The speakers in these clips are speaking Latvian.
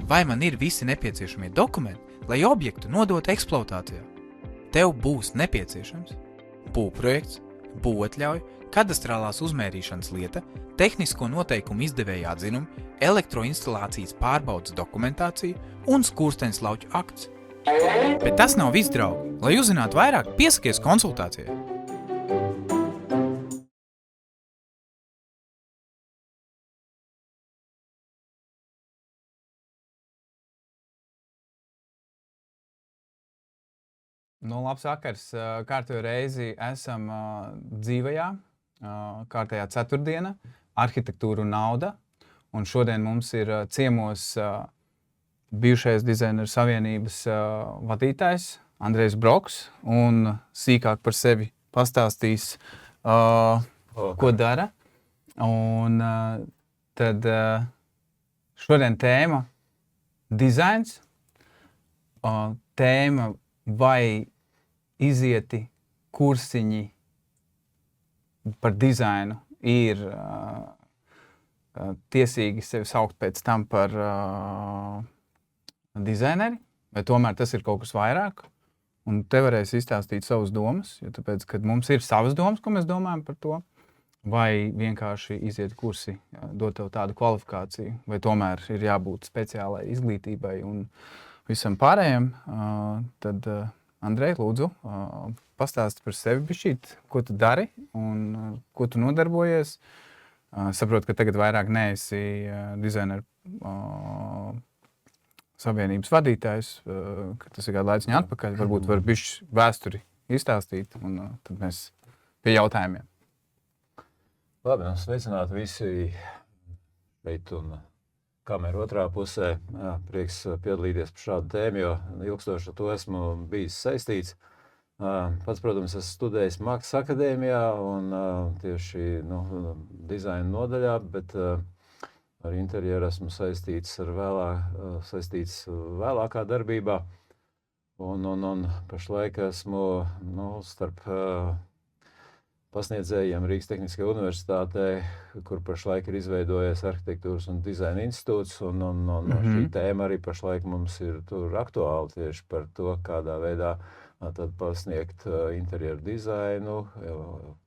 vai man ir visi nepieciešamie dokumenti, lai objektu nodotu eksploatācijā. Tev būs nepieciešams būvprojekts, būvatļauja, kadastrālās uzmērīšanas lieta, tehnisko noteikumu izdevēja atzinumu, elektroinstalācijas pārbaudas dokumentācija un skursteņslauķu akts. Bet tas nav viss, draugi. Lai uzzinātu vairāk, piesakies konsultācijai. Labs vakars. Kārtējo reizi esam dzīvajā, kārtējā ceturtdiena, arhitektūra un nauda. Un šodien mums ir ciemos bijušais Dizaineru savienības vadītājs Andrejs Broks. Un sīkāk par sevi pastāstīs, ko dara. Un tad šodien tēma dizains. Tēma vai izieti kursiņi par dizainu ir tiesīgi sevi saukt pēc tam par dizaineri, vai tomēr tas ir kaut kas vairāk. Un te varēs izstāstīt savas domas, jo tāpēc, kad mums ir savas domas, ko mēs domājam par to, vai vienkārši iziet kursi, dot tev tādu kvalifikāciju, vai tomēr ir jābūt speciālai izglītībai un visam pārējiem, tad Andrej, lūdzu, pastāsti par sevi bišķīt, ko tu dari un ko tu nodarbojies. Saprotu, ka tagad vairāk neesi Dizaineru savienības vadītājs, ka tas ir kādu laiciņu atpakaļ. Varbūt var bišķi vēsturi izstāstīt, un tad mēs pie jautājumiem. Labi, sveicināti visi šeit un kameru otrā pusē. Prieks piedalīties par šādu tēmu, jo ilgstoši ar to esmu bijis saistīts. Pats, protams, esmu studējis Mākslas akadēmijā un tieši dizaina nodaļā, bet ar interjeru esmu saistīts vēlākā darbībā. Un pašlaik esmu starp pasniedzējiem Rīgas Tehniskajā universitātē, kur pašlaik ir izveidojies Arhitektūras un dizaina institūts, un šī tēma arī pašlaik mums ir tur aktuāli tieši par to, kādā veidā tad pasniegt interjeru dizainu,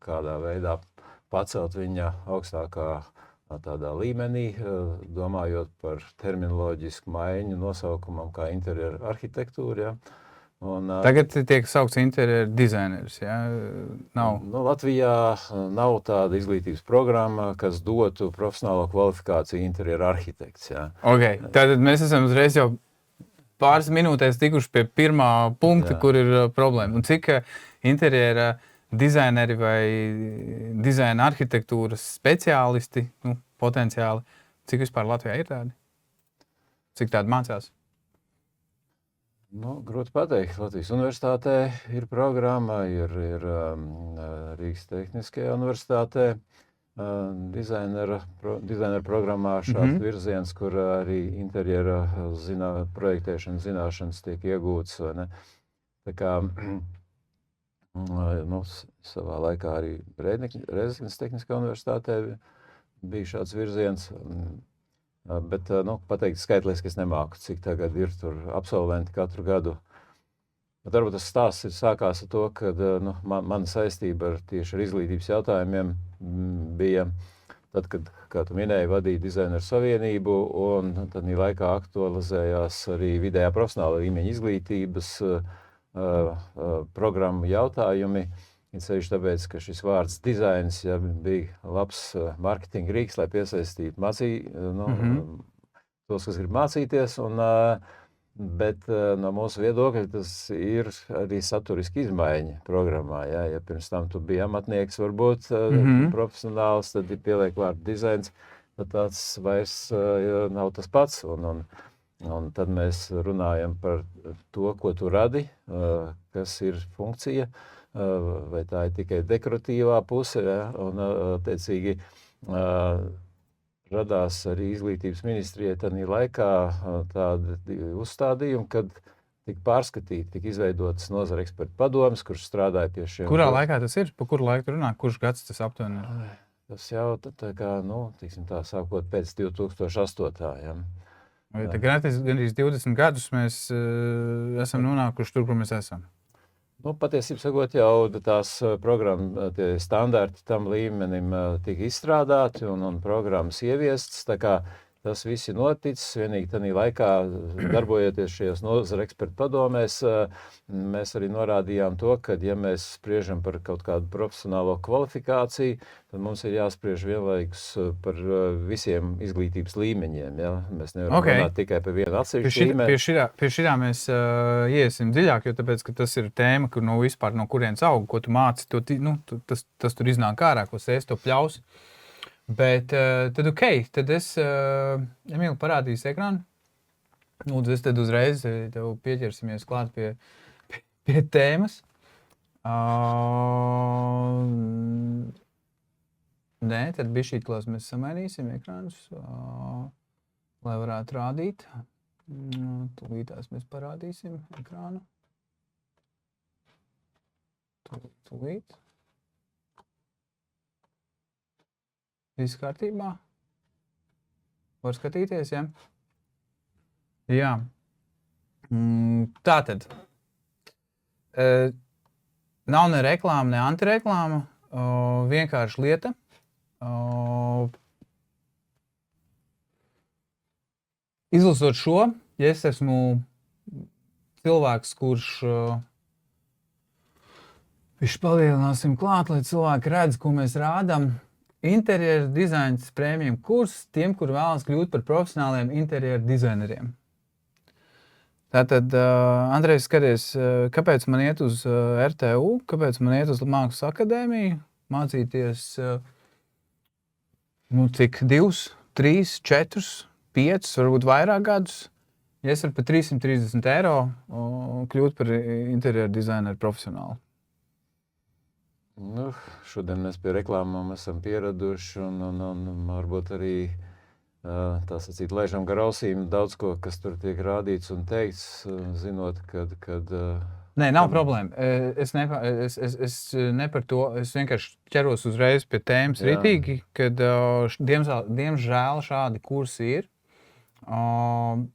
kādā veidā pacelt viņa augstākā tādā līmenī, domājot par terminoloģisku maiņu nosaukumam kā interjeru arhitektūra. Ja? Tagad tiek saukts interjeru dizaineris, ja? Nav. Latvijā nav tāda izglītības programma, kas dotu profesionālo kvalifikāciju interjeru arhitekts. Ja? Okay. Tātad mēs esam uzreiz jau pāris minūtēs tikuši pie pirmā punkta, kur ir problēma. Un cik interjera dizaineri vai dizaina arhitektūras speciālisti, potenciāli, cik vispār Latvijā ir tādi? Cik tādi mācās? Grūti pateikt. Latvijas universitātē ir programma, ir Rīgas Tehniskajā universitātē dizainera programmā šāds virziens, kur arī interjera projektēšanas zināšanas tiek iegūtas. Tā kā savā laikā arī Rēzeknes Tehniskajā universitātē bija šāds virziens. Bet pateikt skaitliski es nemāku, cik tagad ir tur absolventi katru gadu. Bet varbūt tas stāsts sākās ar to, ka mana saistība tieši ar izglītības jautājumiem bija tad, kad, kā tu minēji, vadīja Dizaineru savienību, un tad laikā aktualizējās arī vidējā profesionāla līmeņa izglītības programmu jautājumi. Ir sevišķi tāpēc, ka šis vārds dizains bija labs marketinga rīks, lai piesaistītu tos, kas grib mācīties. Bet no mūsu viedokļa tas ir arī saturiski izmaiņa programmā. Ja pirms tam tu biji amatnieks, varbūt profesionāls, tad ir pieliek vārdu dizains, tad tāds vairs nav tas pats. Un tad mēs runājam par to, ko tu radi, kas ir funkcija, vai tā ir tikai dekoratīvā puse, un attiecīgi radās arī izglītības ministrijai tādā laikā tādi uzstādījumi, kad tika pārskatīti, tika izveidotas nozara ekspertu padomes, kurš strādāja pie šiem. Kurā laikā tas ir? Pa kuru laiku tu runā? Kurš gads tas aptuveni ir? Tas jau tā kā, sākot pēc 2008. Ja. Gandrīz 20 gadus mēs esam nonākuši tur, kur mēs esam. Nu, patiesībā sakot, jau tās programmas, tie standarti tam līmenim tika izstrādāti un programmas ieviestas. Tā kā tas viss ir noticis. Vienīgi tādā laikā, darbojoties šajos nozara ekspertu padomēs, mēs arī norādījām to, ka, ja mēs spriežam par kaut kādu profesionālo kvalifikāciju, tad mums ir jāspriež vienlaikus par visiem izglītības līmeņiem. Ja? Mēs nevaram runāt tikai par vienu atsevišķu līmeni. Pie šī mēs iesim dziļāk, jo tāpēc, ka tas ir tēma, kur vispār no kurienes aug, ko tu māci, tas tur iznāk ārā, ko sēs to pļaus. Bet tad tad es Emīli parādīšu ekrānu. Lūdzu, es tad uzreiz tev pieķersimies klāt pie tēmas. Nē, tad bišķītlās mēs samainīsim ekrānus, lai varētu rādīt. Tūlītās mēs parādīsim ekrānu. Tūlīt. Viss kārtībā? Var skatīties, ja? Jā. Tātad. Nav ne reklāma, ne antireklāma. Vienkārši lieta. Izlasot šo, ja es esmu cilvēks, kurš palielināsim klāt, lai cilvēki redz, ko mēs rādām. Interjeru dizains prēmijum kurs tiem, kur vēlas kļūt par profesionāliem interjeru dizaineriem. Tātad, Andrejs, skaties, kāpēc man iet uz RTU, kāpēc man iet uz Mākslas akadēmiju, mācīties, cik 2, 3, 4, 5, varbūt vairāk gadus. Ja es varu par 330 € kļūt par interjeru dizaineru profesionālu. Nu, šodien mēs pie reklāmām esam pieraduši un varbūt arī tā sacīt laižam gar ausīm daudz ko, kas tur tiek rādīts un teikts, zinot, kad Nē, nav problēma. Es ne par to, es vienkārši ķeros uzreiz pie tēmas ritīgi, kad diemžēl šādi kursi ir. Un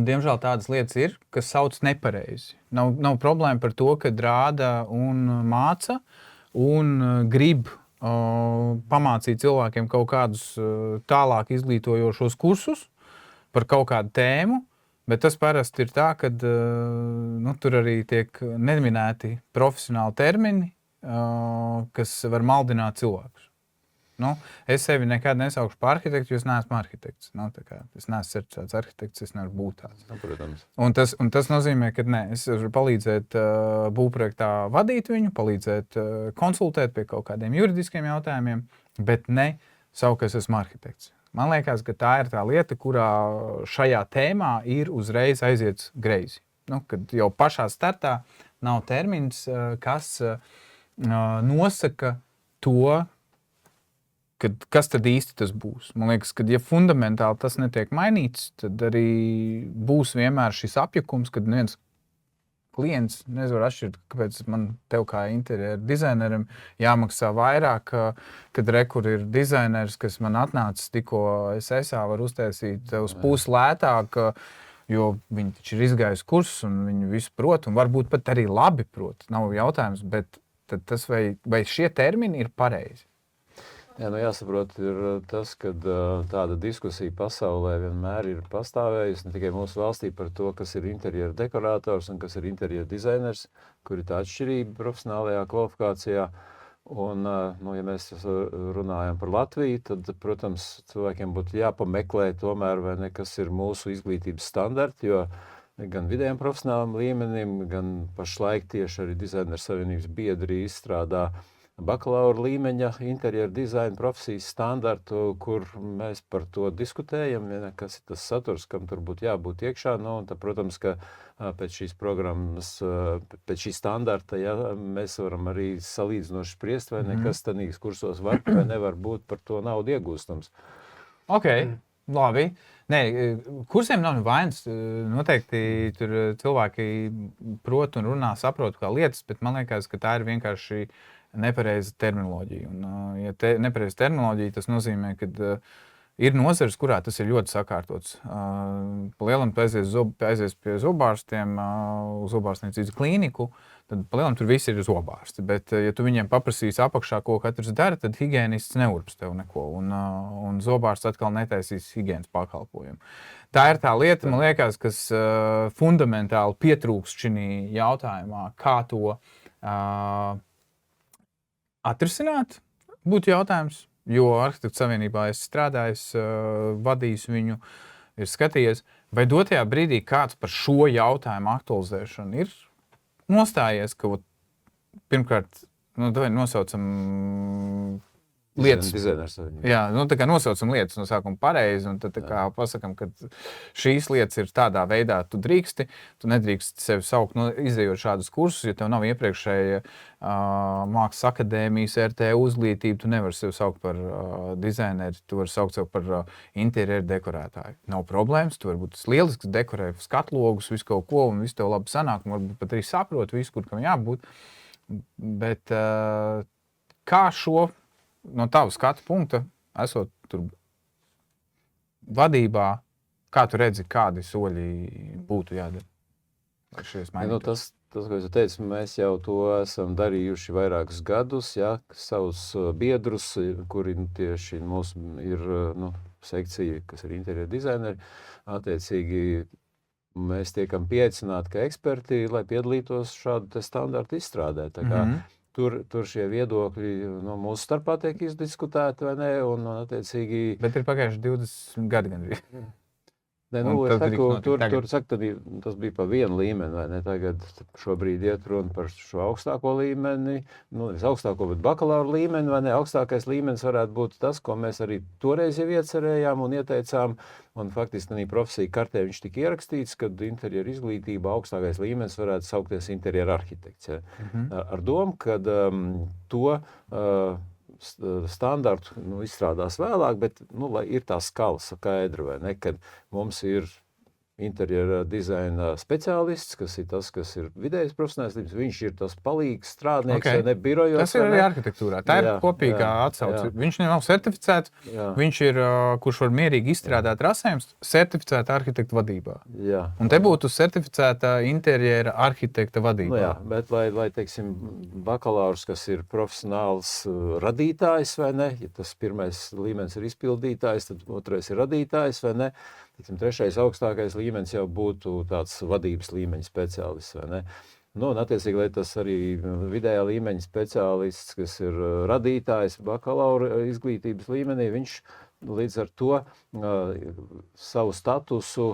diemžēl tādas lietas ir, kas sauc nepareizi. Nav problēma par to, kad rāda un māca, un grib pamācīt cilvēkiem kaut kādus tālāk izglītojošos kursus par kaut kādu tēmu, bet tas parasti ir tā, ka tur arī tiek neminēti profesionāli termini, kas var maldināt cilvēkus. Es sevi nekad nesaukšu par arhitektu, jo es neesmu arhitekts. Es neesmu certificēts arhitekts, es nevaru būt tāds. Protams. Un tas nozīmē, ka es varu palīdzēt būvprojektā vadīt viņu, palīdzēt konsultēt pie kaut kādiem juridiskiem jautājumiem, bet ne savu, ka es esmu arhitekts. Man liekas, ka tā ir tā lieta, kurā šajā tēmā ir uzreiz aiziets greizi. Kad jau pašā startā nav termins, kas nosaka to, kas tad īsti tas būs. Man liekas, ka ja fundamentāli tas netiek mainīts, tad arī būs vienmēr šis apjukums, kad neviens klients nevar atšķirt, kāpēc man tev kā interjeru dizainerim jāmaksā vairāk, kad kur ir dizainers, kas man atnācis tikko SSA var uztaisīt uz pusi lētāk, jo viņi taču ir izgājusi kursus un viņi visu prot, un varbūt pat arī labi prot. Nav jautājums, bet tad tas vai šie termini ir pareizi? Jā, jāsaprot ir tas, ka tāda diskusija pasaulē vienmēr ir pastāvējusi, ne tikai mūsu valstī par to, kas ir interjeru dekorators un kas ir interjeru dizainers, kur ir tā atšķirība profesionālajā kvalifikācijā. Un, ja mēs runājam par Latviju, tad, protams, cilvēkiem būtu jāpameklē tomēr, vai ne, kas ir mūsu izglītības standarti, jo gan vidējiem profesionālam līmenim, gan pašlaik tieši arī Dizaineru savienības biedri izstrādā bakalaura līmeņa interjeru dizaina profesijas standartu, kur mēs par to diskutējam, kas ir tas saturs, kam tur būtu jābūt iekšā. Tad, protams, ka pēc šīs programmas, pēc šī standarta, mēs varam arī salīdzinoši spriest, vai nekas tādīs kursos var vai nevar būt par to naudu iegūstams. Ok, labi. Nē, kursiem nav vainas. Noteikti tur cilvēki prot un runā, saprot kā lietas, bet man liekas, ka tā ir vienkārši nepareiza terminoloģija. Un, ja nepareiza terminoloģija, tas nozīmē, ka Ir nozares, kurā tas ir ļoti sakārtots. Palielam aizies pie zobārstiem, uz zobārstniecības klīniku, tad palielam tur viss ir zobārsti. Bet, ja tu viņiem paprasīsi apakšā, ko katrs dara, tad higiēnists neurps tev neko. Un zobārsts atkal netaisīs higiēnas pakalpojumu. Tā ir tā lieta, man liekas, kas fundamentāli pietrūkst šī jautājumā, kā to atrisināt, būtu jautājums. Jo Arhitektu savienībā es strādājis, vadījis viņu, ir skatījies, vai dotajā brīdī kāds par šo jautājumu aktualizēšanu ir nostājies, ka pirmkārt, nosaucam lietas. Jā, tā kā nosaucam lietas no sākuma pareizi, un tad tā kā pasakam, ka šīs lietas ir tādā veidā, tu nedrīkst sevi saukt, izējot šādus kursus, ja tev nav iepriekšēja mākslas akadēmijas, RTU izglītība, tu nevari sevi saukt par dizaineri, tu vari saukt sevi par interjeru dekorētāju. Nav problēmas, tu vari būt lielisks, dekorē skatlogus, visu kaut ko, un visu tev labi sanāk, un varbūt pat arī saprot visu, kur kam jābūt. Bet kā šo no tava skatu punkta, esot tur vadībā, kā tu redzi, kādi soļi būtu jādara? Tas, ko es teicu, mēs jau to esam darījuši vairākus gadus, savus biedrus, kuri tieši mūsu ir sekcija, kas ir interjeru dizaineri, attiecīgi mēs tiekam pieaicināti kā eksperti, lai piedalītos šādu te standartu izstrādē. Tā kā Tur šie viedokļi no mūsu starpā tiek izdiskutēti, vai ne, un attiecīgi... Bet ir pagājuši 20 gadi gandrīz. Tas bija pa vienu līmeni, vai ne? Tagad šobrīd iet runa par šo augstāko līmeni, nevis augstāko, bet bakalaura līmeni, vai ne? Augstākais līmenis varētu būt tas, ko mēs arī toreiz jau iecerējām un ieteicām, un faktiski profesija kartē viņš tika ierakstīts, kad interjeru izglītībā augstākais līmenis varētu saukties interjeru arhitekts. Ja? Ar domu, kad to standartu izstrādās vēlāk, bet lai ir tā skala skaidra, vai ne, kad mums ir interjera dizaina speciālists, kas ir tas, kas ir vidējais profesionāls līmenis, viņš ir tas palīgs strādnieks, vai ne, birojos. Tas ir arī arhitektūrā. Tā ir kopīgā atsauce. Viņš nav certificēts, viņš ir, kurš var mierīgi izstrādāt rasējums, certificēta arhitekta vadībā. Jā. Un te būtu certificēta interjera arhitekta vadībā. Bet lai teiksim, bakalaurs, kas ir profesionāls radītājs, vai ne, ja tas pirmais līmenis ir izpildītājs, tad otrais ir radītājs, vai ne, trešais augstākais līmenis jau būtu tāds vadības līmeņa speciālists, vai ne? Un attiecīgi, lai tas arī vidējā līmeņa speciālists, kas ir radītājs bakalaura izglītības līmenī, viņš līdz ar to savu statusu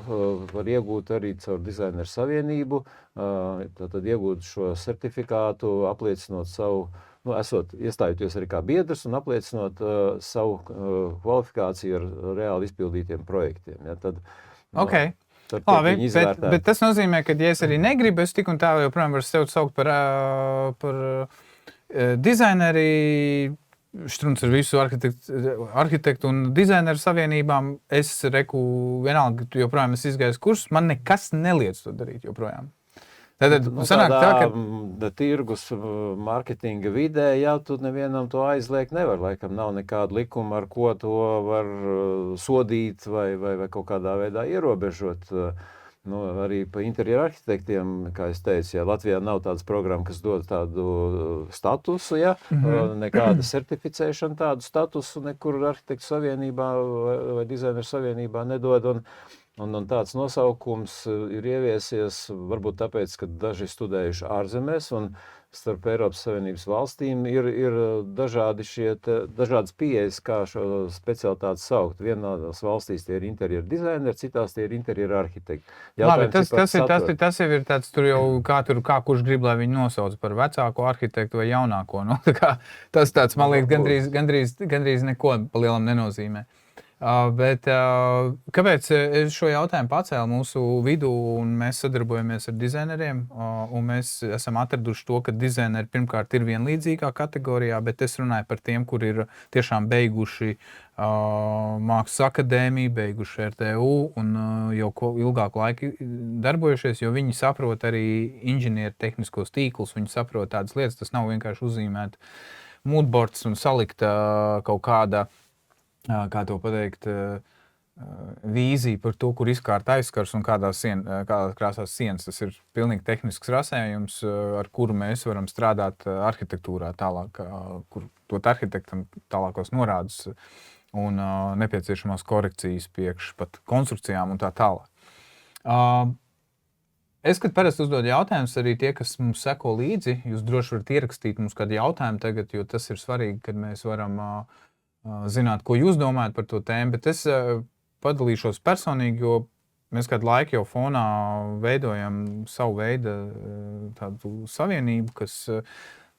var iegūt arī caur dizaineru savienību, tad iegūt šo certifikātu, apliecinot savu, iestājoties arī kā biedrs un apliecinot savu kvalifikāciju ar reāli izpildītiem projektiem. Ja, tad Labi, bet tas nozīmē, ka, ja es arī negribu, es tik un tā joprojām varu sev saukt par dizaineri, Štruns ar visu arhitektu un dizaineru savienībām, es vienalga, joprojām es izgāju kursus, man nekas neliedz to darīt joprojām. Tad sanāk tā, ka tirgus marketinga vidē, tu nevienam to aizliegt nevar, laikam nav nekāda likuma, ar ko to var sodīt vai kaut kādā veidā ierobežot. Arī pa interjeru arhitektiem, kā es teicu, Latvijā nav tādas programmas, kas dod tādu statusu, nekāda certificēšana tādu statusu nekur arhitektu savienībā vai dizaineru savienībā nedod. Un tāds nosaukums ir ieviesies varbūt tāpēc, ka daži studējuši ārzemēs un starp Eiropas Savienības valstīm ir dažādas pieejas, kā šo specialitāti saukt. Vienās valstīs tie ir interjeru dizaineri, citās tie ir interjeru arhitekti. Labi, tas jau ir tāds, tur jau kā kurš grib, lai viņi nosauc par vecāko arhitektu vai jaunāko. Tas tāds, man liekas, gandrīz neko pa lielam nenozīmē. Bet kāpēc es šo jautājumu pacēlu mūsu vidū un mēs sadarbojamies ar dizaineriem un mēs esam atraduši to, ka dizaineri pirmkārt ir vienlīdzīgā kategorijā, bet es runāju par tiem, kur ir tiešām beiguši mākslas akadēmiju, beiguši RTU un jau ilgāku laiku darbojušies, jo viņi saprot arī inženieru tehniskos tīklus, viņi saprot tādas lietas, tas nav vienkārši uzzīmēt moodboards un salikt kaut kāda kā to pateikt, vīzija par to, kur izkārt aizskars un kādās krāsās sienas. Tas ir pilnīgi tehnisks rasējums, ar kuru mēs varam strādāt arhitektūrā tālāk, kur dot arhitektam tālākos norādes un nepieciešamās korekcijas priekš pat konstrukcijām un tā tālāk. Es, kad parasti uzdodu jautājumus, arī tie, kas mums seko līdzi, jūs droši varat ierakstīt mums kādu jautājumu tagad, jo tas ir svarīgi, kad mēs varam zināt, ko jūs domājat par to tēmu, bet es padalīšos personīgi, jo mēs kādu laiku jau fonā veidojam savu veidu tādu savienību, kas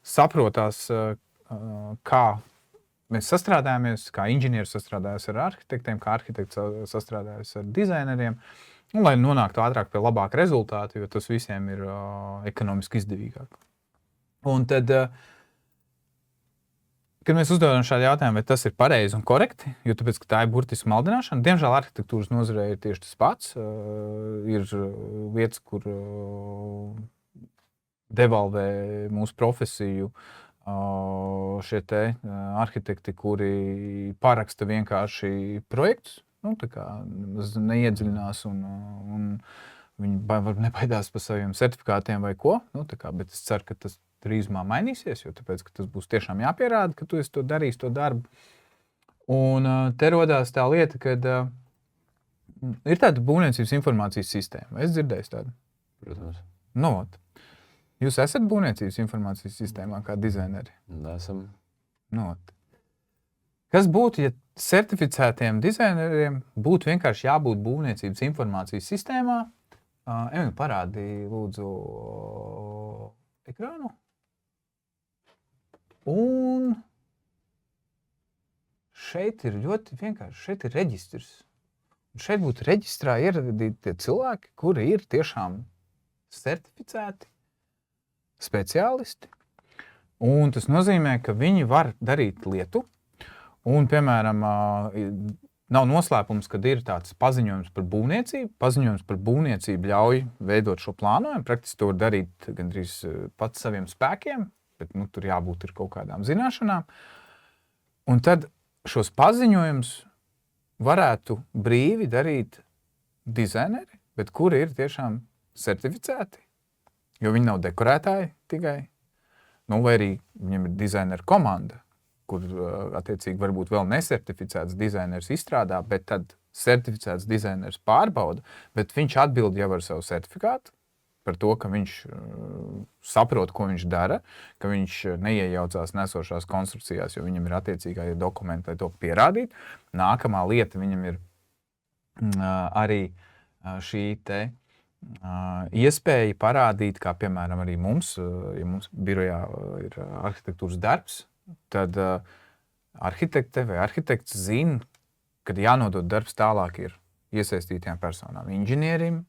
saprotās, kā mēs sastrādājamies, kā inženieri sastrādājas ar arhitektiem, kā arhitekti sastrādājas ar dizaineriem, un lai nonāktu ātrāk pie labāka rezultāta, jo tas visiem ir ekonomiski izdevīgāk. Un tad, kad mēs uzdodam šādu jautājumu, vai tas ir pareizi un korekti, jo tāpēc, ka tā ir burtiski maldināšana, diemžēl arhitektūras nozarē ir tieši tas pats. Ir vietas, kur devalvē mūsu profesiju šie te arhitekti, kuri paraksta vienkārši projektus, tā kā neiedziļinās un viņi varbūt nebaidās par saviem certifikātiem vai ko, bet es ceru, ka tas drīzumā mainīsies, jo tāpēc, ka tas būs tiešām jāpierāda, ka tu esi to darījis, to darbu. Un te rodās tā lieta, kad ir tāda būvniecības informācijas sistēma. Es dzirdēju tādu? Protams. Jūs esat būvniecības informācijas sistēmā kā dizaineri? Nesam. Kas būtu, ja certificētiem dizaineriem būtu vienkārši jābūt būvniecības informācijas sistēmā? Emīl, parādīja lūdzu ekrānu. Un šeit ir ļoti vienkārši, šeit ir reģistrs. Un šeit būtu reģistrā ieradīti tie cilvēki, kuri ir tiešām certificēti speciālisti. Un tas nozīmē, ka viņi var darīt lietu. Un, piemēram, nav noslēpums, kad ir tāds paziņojums par būvniecību. Paziņojums par būvniecību ļauj veidot šo plānojumu. Praktiski to var darīt gandrīz pats saviem spēkiem, bet tur jābūt ir kaut kādām zināšanām. Un tad šos paziņojumus varētu brīvi darīt dizaineri, bet kuri ir tiešām certificēti, jo viņi nav dekorētāji tikai. Vai arī viņiem ir dizaineru komanda, kur attiecīgi varbūt vēl nesertificēts dizainers izstrādā, bet tad certificēts dizainers pārbauda, bet viņš atbild jau ar savu certifikātu par to, ka viņš saprot, ko viņš dara, ka viņš neiejaucās nesošās konstrukcijās, jo viņam ir attiecīgā dokumenti, lai to pierādītu. Nākamā lieta viņam ir arī šī te iespēja parādīt, kā piemēram arī mums, ja mums birojā ir arhitektūras darbs, tad arhitekte vai arhitekts zina, kad jānodod darbs tālāk ir iesaistītiem personām, inženierim,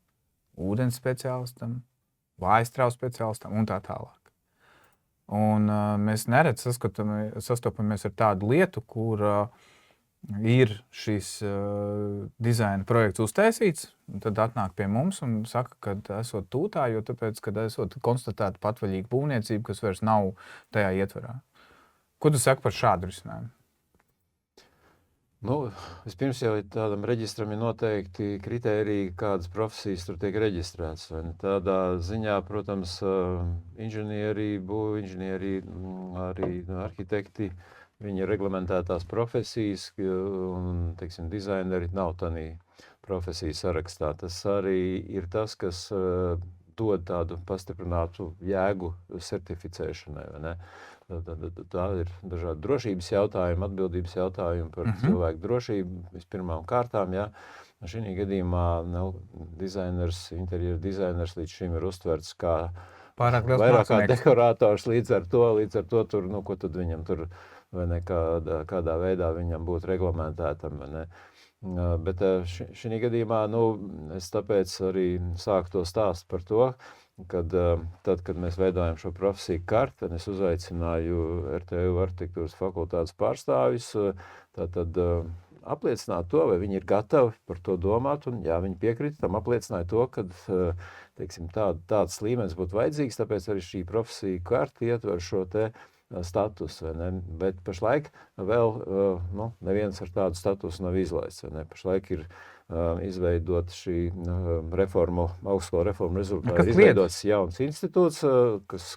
ūdens speciālistam, vājstrāvu speciālistam un tā tālāk. Un mēs neredz sastopamies ar tādu lietu, kur ir šis dizaina projekts uztaisīts, un tad atnāk pie mums un saka, ka esot tūtā, jo tāpēc, kad esot konstatēta patvaļīga būvniecība, kas vairs nav tajā ietvarā. Ko tu saki par šādu risinājumu? Vispirms jau tādam reģistram ir noteikti kritēriji, kādas profesijas tur tiek reģistrētas. Tādā ziņā, protams, inženieri, būvinženieri, arī arhitekti, viņi ir reglamentētās profesijas, un, teiksim, dizaineri nav tādā profesiju sarakstā. Tas arī ir tas, kas dod tādu pastiprinātu jēgu certificēšanai, vai ne? Tā ir dažādi drošības jautājumi, atbildības jautājumi par cilvēku drošību vispirmām kārtām. Ja. Šī gadījumā dizainers, interjera dizainers līdz šim ir uztverts kā vairāk kā dekorātors, līdz ar to tur, ko tad viņam tur, vai ne, kādā veidā viņam būtu reglamentētam, vai ne. Bet šī gadījumā, es tāpēc arī sāku to stāstu par to, kad mēs veidojam šo profesiju karti, es uzaicināju RTU arhitektūras fakultātes pārstāvjus, tātad apliecināt to, vai viņi ir gatavi par to domāt, un jā, viņi piekrita tam, apliecināja to, ka, teiksim, tāds līmenis būtu vajadzīgs, tāpēc arī šī profesija karti ietver šo te status, vai ne? Bet pašlaik vēl neviens ar tādu statusu nav izlaists, vai ne? Pašlaik ir izveidot šī augstskolu reformu rezultātā. Ir izveidots jauns institūts,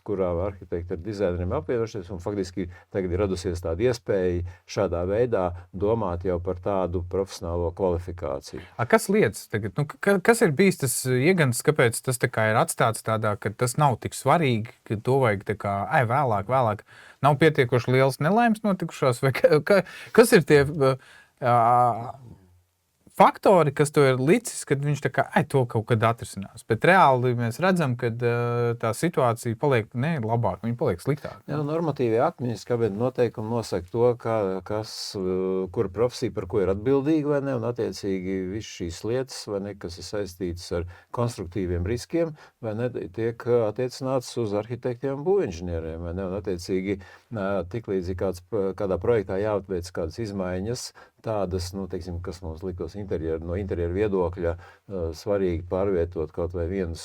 kurā arhitekti ar dizaineriem apvienošies, un faktiski tagad ir radusies tāda iespēja šādā veidā domāt jau par tādu profesionālo kvalifikāciju. Kas lietas tagad? Kas ir bijis tas iegans, kāpēc tas tā kā ir atstāts tādā, ka tas nav tik svarīgi, ka to vajag tā kā, vēlāk. Nav pietiekoši liels nelaimes notikušās, vai kas ir tie faktori, kas to ir licis, kad viņš tā kā, to kaut kad atrisinās. Bet reāli mēs redzam, ka tā situācija paliek ne labāk, viņa paliek sliktāk. Jā, normatīvie akti, ministrs kabineta noteikumi nosaka to, kura profesija par ko ir atbildīga, vai ne, un attiecīgi viss šīs lietas, vai ne, kas ir saistītas ar konstruktīviem riskiem, vai ne, tiek attiecināts uz arhitektiem un būvinženieriem, vai ne, un attiecīgi tiklīdz kādā projektā jāatveic kādas izmaiņas, tādas, teiksim, kas mums liktos no interjera viedokļa svarīgi pārvietot kaut vai vienas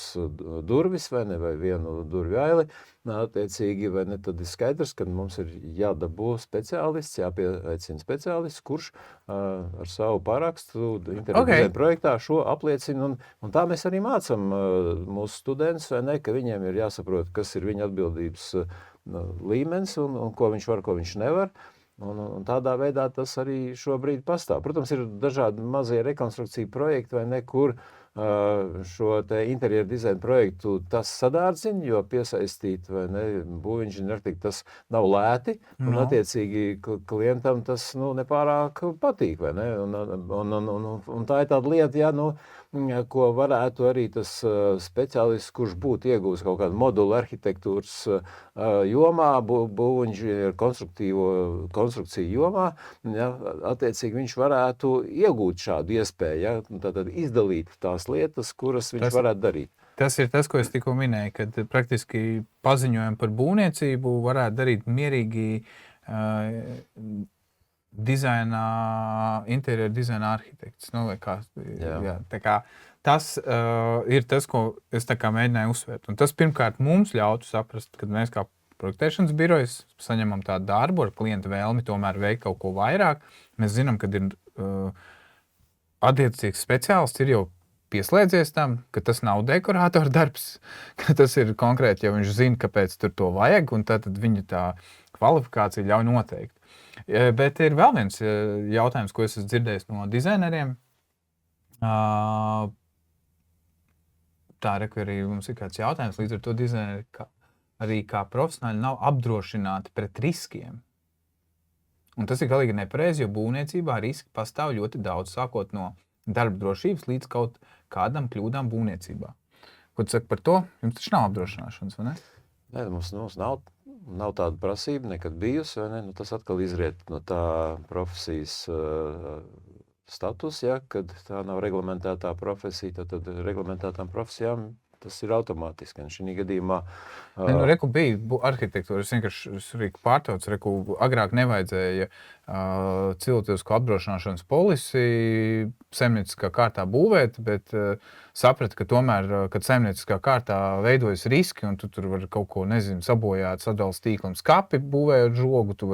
durvis, vai ne, vai vienu durvju aili, attiecīgi, vai ne, tad ir skaidrs, ka mums ir jādabū speciālists, jāpieaicina speciālists, kurš ar savu parakstu interjera dizaina projektā šo apliecina, un tā mēs arī mācam mūsu studentus, vai ne, ka viņiem ir jāsaprot, kas ir viņa atbildības līmenis un ko viņš var, ko viņš nevar. Un tādā veidā tas arī šobrīd pastāv. Protams, ir dažādi mazie rekonstrukcija projekti, vai ne, kur šo te interjeru dizaina projektu tas sadārdzina, jo piesaistīt, vai ne, būvinženieri, tas nav lēti, un attiecīgi klientam tas, nepārāk patīk, vai ne, un tā ir tāda lieta, ko varētu arī tas speciālists, kurš būtu iegūs kaut kādu modulu arhitektūras jomā, būvinženieru konstrukciju jomā, attiecīgi viņš varētu iegūt šādu iespēju, tātad izdalīt tās lietas, kuras viņš varētu darīt. Tas ir tas, ko es tikko minēju, kad praktiski paziņojumu par būvniecību varētu darīt mierīgi interjeru dizaina arhitekts. Tas ir tas, ko es tā kā mēģināju uzsvērt. Un tas pirmkārt mums ļautu saprast, kad mēs kā projektēšanas birojas saņemam tādu darbu ar klientu vēlmi tomēr veikt kaut ko vairāk. Mēs zinām, kad ir attiecīgs speciālists ir jau pieslēdzies tam, ka tas nav dekorātora darbs, ka tas ir konkrēti, ja viņš zina, kāpēc tur to vajag, un tad viņa tā kvalifikācija ļauj noteikt. Bet ir vēl viens jautājums, ko es esmu dzirdējis no dizaineriem. Tā arī mums ir kāds jautājums, līdz ar to dizaineri arī kā profesionāļi nav apdrošināti pret riskiem. Un tas ir galīgi nepareizi, jo būvniecībā riski pastāv ļoti daudz, sākot no darba drošības līdz kaut kādam kļūdām būvniecībā. Ko tu saki par to? Jums taču nav apdrošināšanas, vai ne? Nē, mums nav tāda prasība nekad bijusi, vai ne? Tas atkal izriet no tā profesijas status, kad tā nav reglamentētā profesija, tad reglamentētām profesijām tas ir automātiski. Un šī gadījumā Reku bija arhitektūra, es vienkārši pārtaucu, agrāk nevajadzēja cilvēcisko apdrošināšanas polisi saimnieciskā kārtā būvēt, bet sapratu, ka tomēr, kad saimnieciskā kārtā veidojas riski, un tu tur var kaut ko, sabojāt sadales tīklam skapi, būvējot žogu, tu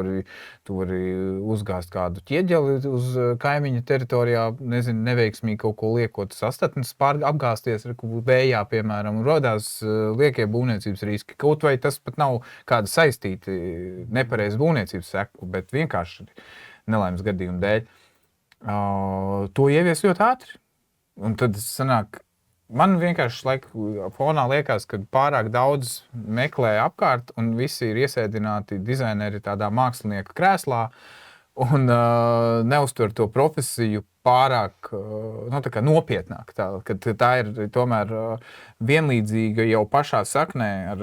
vari uzgāzt kādu ķieģeli uz kaimiņa teritorijā, neveiksmīgi kaut ko liekot sastatnes, apgāsties vējā, piemēram, un rodās liekie būvniecības riski. Kaut vai tas pat nav kāda saistīta nepareiza būvniecības seku, bet vienkārši nelaimes gadījumu dēļ. To ievies ļoti ātri. Un tad sanāk, man vienkārši fonā liekas, ka pārāk daudz meklē apkārt un visi ir iesēdināti dizaineri tādā mākslinieka krēslā un neuztver to profesiju pārāk nopietnāk. Tā ir tomēr vienlīdzīga jau pašā saknē ar,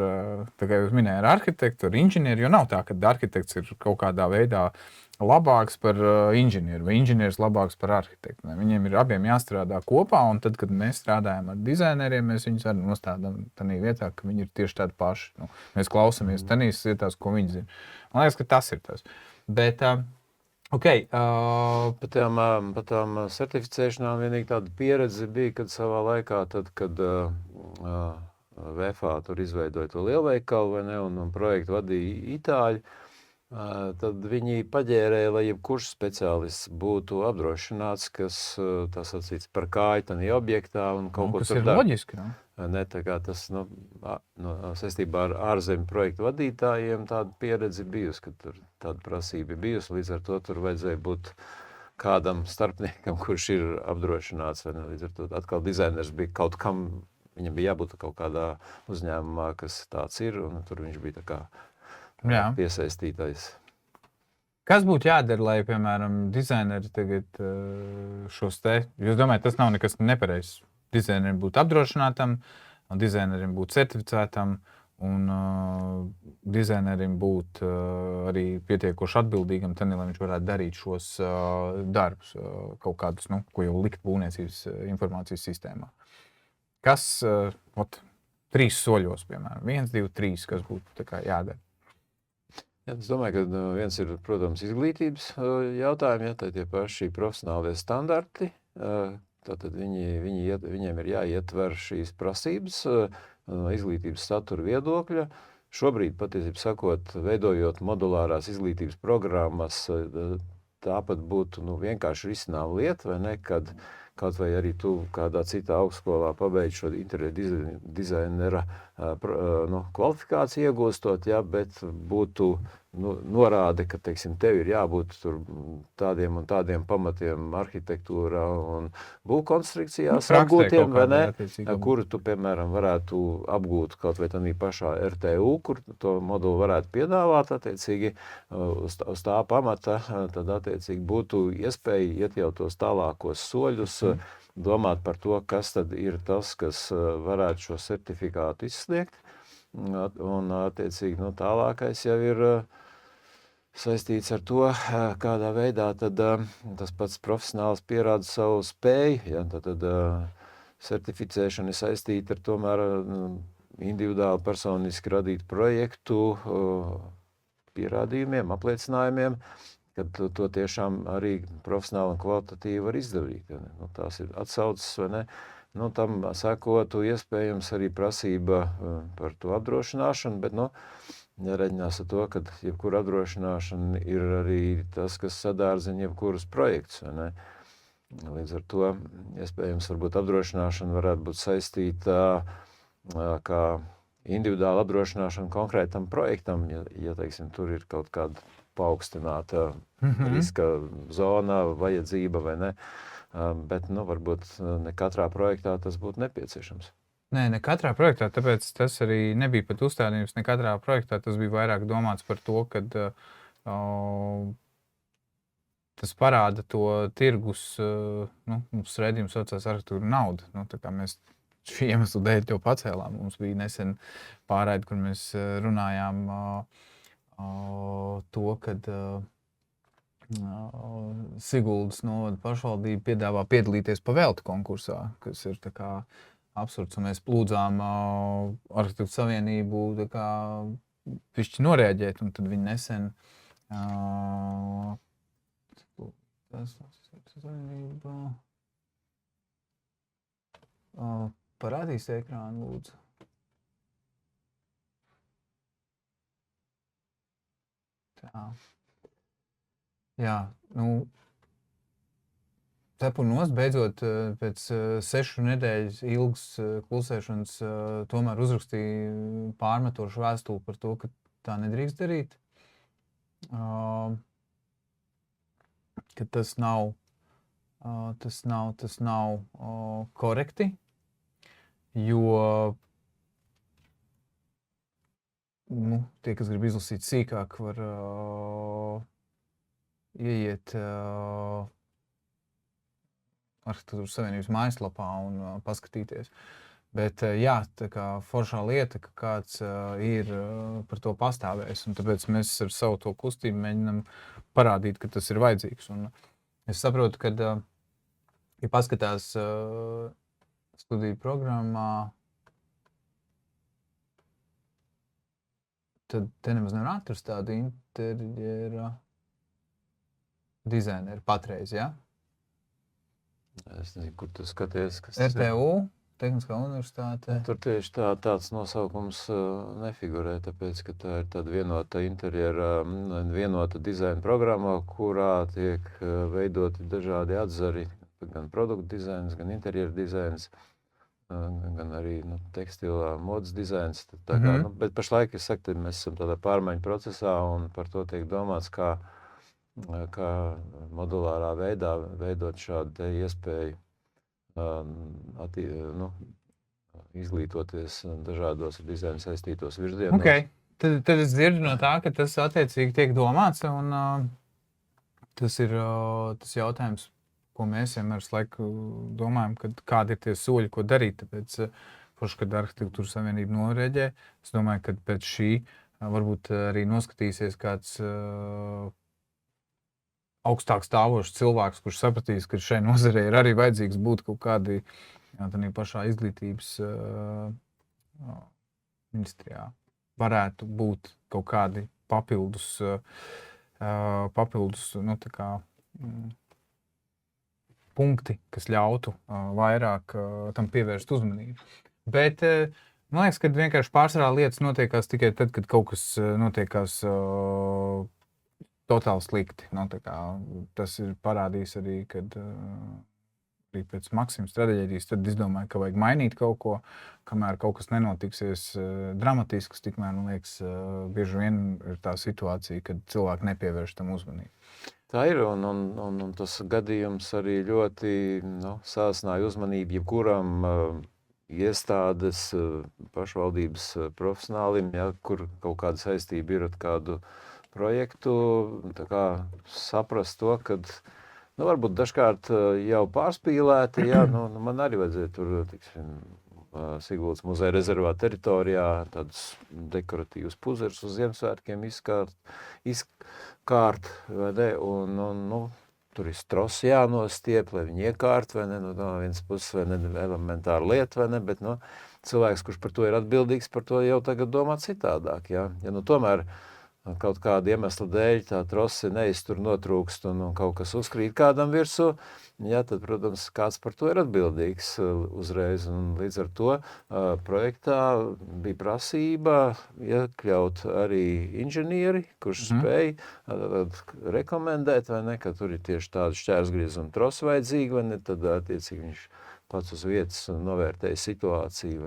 tā kā jūs minējāt, ar arhitektu, ar inženieri, jo nav tā, ka arhitekts ir kaut kādā veidā labāks par inženieru vai inženieris labāks par arhitektu. Viņiem ir abiem jāstrādā kopā, un tad, kad mēs strādājam ar dizaineriem, mēs viņus arī nostādām tādā vietā, ka viņi ir tieši tādi paši. Mēs klausamies tādās vietās, ko viņi zina. Man liekas, ka tas ir tas. Bet, Par tām certificēšanām vienīgi tāda pieredze bija, kad savā laikā, kad VFA tur izveidoja to lielveikalu, vai ne, un projektu vadīja itāļi, tad viņi paģērēja, lai jebkurš speciālists būtu apdrošināts, kas tas atsīts par kāju tanī objektā un kaut ko Kas tur ir dara. loģiski, nu? Ne, tā kā tas saistībā ar ārzemju projektu vadītājiem tāda pieredze bijusi, ka tur tāda prasība bijusi, līdz ar to tur vajadzēja būt kādam starpniekam, kurš ir apdrošināts, vai ne, līdz ar to atkal dizainers bija kaut kam, viņam bija jābūt kaut kādā uzņēmumā, kas tāds ir, un tur viņš bija tā kā piesaistītais. Kas būtu jādara, lai, piemēram, dizaineri tagad šos te, jūs domājat, tas nav nekas nepareizs. Dizainerim būt apdrošinātam, dizainerim būt certificētam un dizainerim būt arī pietiekoši atbildīgam, tad, lai viņš varētu darīt šos darbus, kaut kādus, nu, ko jau likt būvniecības informācijas sistēmā. Kas, 3 soļos, piemēram, 1, 2, 3, kas būtu tā kā jādara? Ja, es domāju, ka viens ir, protams, izglītības jautājumi, ja, tie paši profesionālie standarti. Tātad viņiem ir jāietver šīs prasības no izglītības satura viedokļa. Šobrīd, patiesībā sakot, veidojot modulārās izglītības programmas, tāpat būtu vienkārši risinām lieta, vai ne, kad kaut vai arī tu kādā citā augstskolā pabeidz šo interjeru dizainera kvalifikāciju iegūstot, ja, bet būtu norāde, ka, teiksim, tev ir jābūt tur tādiem un tādiem pamatiem arhitektūrā un būvkonstrukcijās apgūtiem, vai ne, kuru tu, piemēram, varētu apgūt kaut vai tādā pašā RTU, kur to modulu varētu piedāvāt, attiecīgi, uz tā pamata, tad, attiecīgi, būtu iespēja iet jau tos tālākos soļus, domāt par to, kas tad ir tas, kas varētu šo certifikātu izsniegt, un, attiecīgi, tālākais jau ir saistīts ar to, kādā veidā tad tas pats profesionāls pierāda savu spēju, ja, tad certificēšana ir saistīta ar tomēr individuāli personiski radītu projektu pierādījumiem, apliecinājumiem, kad to tiešām arī profesionāli un kvalitatīvi var izdarīt. Ja, ne? Tās ir atsauces, vai ne? Tam sekotu iespējams arī prasība par to apdrošināšanu, bet, nereģinās ar to, ka jebkura apdrošināšana ir arī tas, kas sadārzina jebkurus projektus, vai ne? Līdz ar to, iespējams, varbūt apdrošināšana varētu būt saistīta kā individuāla apdrošināšana konkrētam projektam, ja teiksim, tur ir kaut kāda paaugstināta riska zona, vajadzība, vai ne? Bet, varbūt ne katrā projektā tas būtu nepieciešams. Nē, ne katrā projektā, tāpēc tas arī nebija pat uzstādījums. Ne katrā projektā tas bija vairāk domāts par to, ka tas parāda to tirgus, mums redzījums saucās arhitektūra nauda. Tā kā mēs šī iemesla dēļ to pacēlām. Mums bija nesen pārraide, kur mēs runājām to, kad Siguldas novada pašvaldība piedāvā piedalīties pavelti konkursā, kas ir tā kā absurds, un mēs lūdzām Arhitektu savienību tā kā pišķi noreaģēt, un tad viņi nesen parādīs ekrānu, lūdzu. Tā. Jā, Cepurnos beidzot pēc 6 nedēļas ilgas klusēšanas tomēr uzrakstīja pārmetošu vēstuli par to, ka tā nedrīkst darīt. Ka tas nav korekti, jo tie, kas grib izlasīt sīkāk, var ieiet Arhitektūras savienības mājaslapā un paskatīties. Bet jā, tā kā foršā lieta, ka kāds ir par to pastāvējis, un tāpēc mēs ar savu to kustību mēģinam parādīt, ka tas ir vajadzīgs. Un es saprotu, ka, ja paskatās studiju programmā, tad te nemaz nevar atrast tādu interjera dizaineru patreiz, jā? Es nezinu, kur tu skaties, kas RTU, Tehniskā universitāte. Tur tieši tāds nosaukums nefigurē, tāpēc, ka tā ir tāda vienota interjera, vienota dizaina programma, kurā tiek veidoti dažādi atzari, gan produktu dizains, gan interjera dizains, gan arī tekstilā modes dizains. Tā kā, bet pašlaik, es saku, mēs esam tādā pārmaiņu procesā un par to tiek domāts, kā modulārā veidā veidot šādu iespēju izglītoties dažādos ar dizainu saistītos virzienos. Okay. Tad es dzirdu no tā, ka tas attiecīgi tiek domāts, un tas ir tas jautājums, ko mēs vienmēr laiku domājam, kādi ir tie soļi, ko darīt. Tāpēc, kad Arhitektūras savienība noreģē, es domāju, ka pēc šī varbūt arī noskatīsies kāds augstāk stāvošs cilvēks, kurš sapratīs, ka šai nozarei ir arī vajadzīgs būt kaut kādi tādā pašā izglītības ministrijā. Varētu būt kaut kādi papildus punkti, kas ļautu vairāk tam pievērst uzmanību. Bet man liekas, ka vienkārši pārsvarā lietas notiekās tikai tad, kad kaut kas notiekās totāli slikti. Tas ir parādījis arī, kad arī pēc Maksimas traģēdijas, tad es domāju, ka vajag mainīt kaut ko, kamēr kaut kas nenotiksies dramatisks, tikmēr, man liekas, bieži vien ir tā situācija, kad cilvēki nepievērš tam uzmanību. Tā ir, un tas gadījums arī ļoti sāsināja uzmanību jebkuram iestādes, pašvaldības profesionālim, kur kaut kāda saistība ir ar kādu projektu, tā kā saprast to, kad varbūt dažkārt jau pārspīlēti, man arī vajadzēja tur, Siguldas muzeja rezervāta teritorijā tādus dekoratīvus puzerus uz Ziemassvētkiem izkārt, vai ne, un tur ir trosi jānostiep, lai viņi iekārt, vai ne, no vienas puses, vai ne, elementāra lieta, vai ne, bet, cilvēks, kurš par to ir atbildīgs, par to jau tagad domā citādāk, ja tomēr kaut kāda iemesla dēļ tā trosi neiztur notrūkst un kaut kas uzkrīt kādam virsū, tad, protams, kāds par to ir atbildīgs uzreiz. Un līdz ar to projektā bija prasība iekļaut arī inženieri, kurš spēja rekomendēt, vai ne, ka tur ir tieši tāda šķērsgriezuma trosi vajadzīga, vai ne, tad attiecīgi viņš pats uz vietas novērtēja situāciju.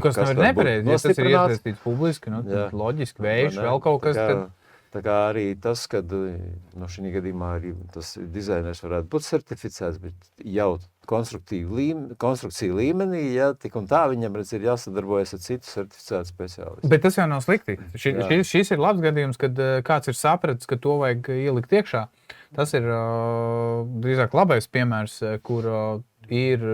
Kas nav ir nepareizi, ja tas ir iesaistīts publiski, tad loģiski vējš, vēl kaut kas. Tā kā arī tas, kad šī gadījumā arī tas dizainers varētu būt certificēts, bet jau konstrukcija līmenī, tik un tā viņam ir jāsadarbojas ar citu certificētu speciālistu. Bet tas jau nav slikti. Šis ir labs gadījums, kad kāds ir sapratis, ka to vajag ielikt iekšā. Tas ir drīzāk labais piemērs, kur ir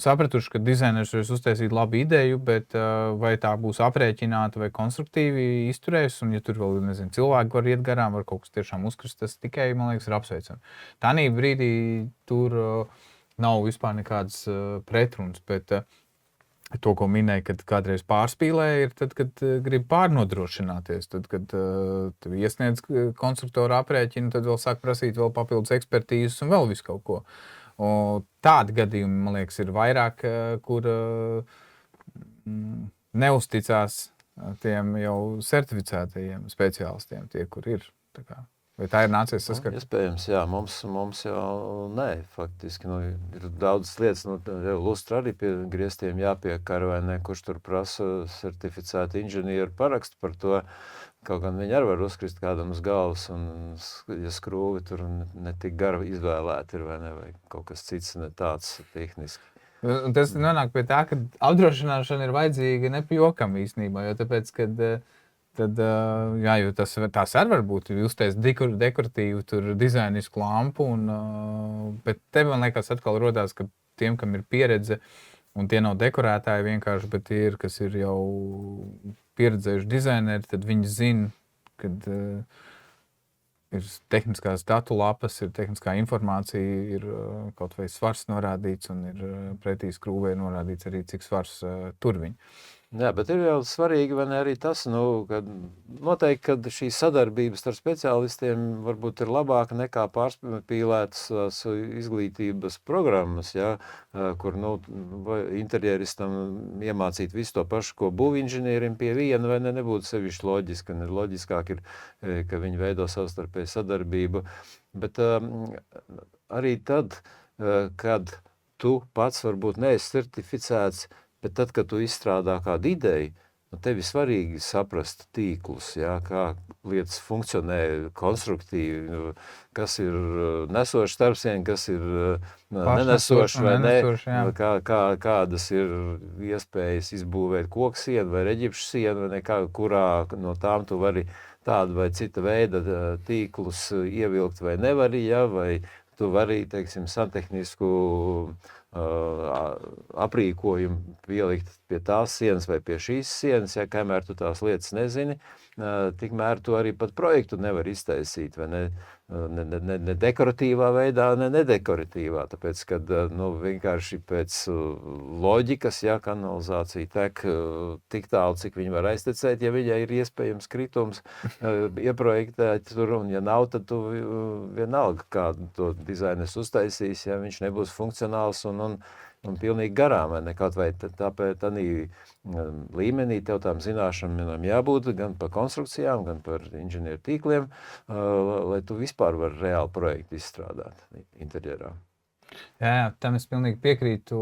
sapratuši, ka dizainers var uztaisīt labu ideju, bet vai tā būs aprēķināta vai konstruktīvi izturēs, un ja tur vēl, nezinu, cilvēki var iet garām, var kaut kas tiešām uzkrist, tas tikai, man liekas, ir apsveicami. Tanī brīdī tur nav vispār nekādas pretrunas, bet to, ko minēja, kad kādreiz pārspīlē, ir tad, kad grib pārnodrošināties, tad, kad iesniedz konstruktoru aprēķinu, tad vēl sāk prasīt vēl papildus ekspertīzes un vēl visu kaut ko. Tādi gadījumi, man liekas, ir vairāk, kur neusticās tiem jau certificētajiem speciālistiem, tie, kur ir. Vai tā ir nācies saskart? Iespējams, jā, mums jau nē, faktiski. Ir daudzas lietas, lustra arī pie griestiem jāpiekar, vai ne, kurš tur prasa certificētu inženieru parakstu par to. Kaut gan viņi arī var uzkrist kādam uz galvas, un ja skrūvi tur ne tik gara izvēlēti ir, vai ne, vai kaut kas cits ne tāds tehniski. Un tas nonāk pie tā, ka apdrošināšana ir vajadzīga ne pie jokam īstenībā, jo tāpēc, kad jo tās arī var būt uztais dekoratīvu tur dizainisku lampu, bet te man liekas atkal rodās, ka tiem, kam ir pieredze, un tie nav dekorētāji vienkārši, bet tie ir, kas ir jau pieredzējuši dizaineri, tad viņi zina, kad ir tehniskās datu lapas, ir tehniskā informācija, ir kaut vai svars norādīts un ir pretī skrūvē norādīts arī, cik svars tur viņi. Jā, bet ir jau svarīgi, vai ne, arī tas, ka noteikti, ka šī sadarbības starp speciālistiem varbūt ir labāka nekā pārspīlētas izglītības programmas, ja, kur interjeristam iemācīt visu to pašu, ko būvinženierim pie viena, vai ne, nebūtu sevišķi loģiski, un loģiskāk ir, ka viņi veido savstarpēju sadarbību. Bet arī tad, kad tu pats varbūt neesi certificēts, bet tad, kad tu izstrādā kādu ideju, tev ir svarīgi saprast tīklus, ja, kā lietas funkcionē konstruktīvi, kas ir nesošs starpsien, kas ir nenesošs vai ne, kādas ir iespējas izbūvēt koksienu vai reģipšu sienu, vai ne, kurā no tām tu vari tādu vai cita veida tīklus ievilkt vai nevari, ja, vai tu vari, teiksim, santehnisku aprīkojumu pielikt pie tās sienas vai pie šīs sienas, ja kamēr tu tās lietas nezini, tikmēr tu arī pat projektu nevar iztaisīt, vai ne dekoratīvā veidā, ne nedekoratīvā, tāpēc, kad vienkārši pēc loģikas, ja kanalizācija tek tik tālu, cik viņi var aiztecēt, ja viņai ir iespējams kritums ieprojektēt tur, un ja nav, tad tu vienalga, kā to dizainis uztaisīs, ja viņš nebūs funkcionāls un pilnīgi garām, vai ne, kaut vai tāpēc tādā līmenī tev tām zināšanām jābūt gan par konstrukcijām, gan par inženieru tīkliem, lai tu vispār vari reāli projektu izstrādāt interjerā. Jā, tam es pilnīgi piekrītu,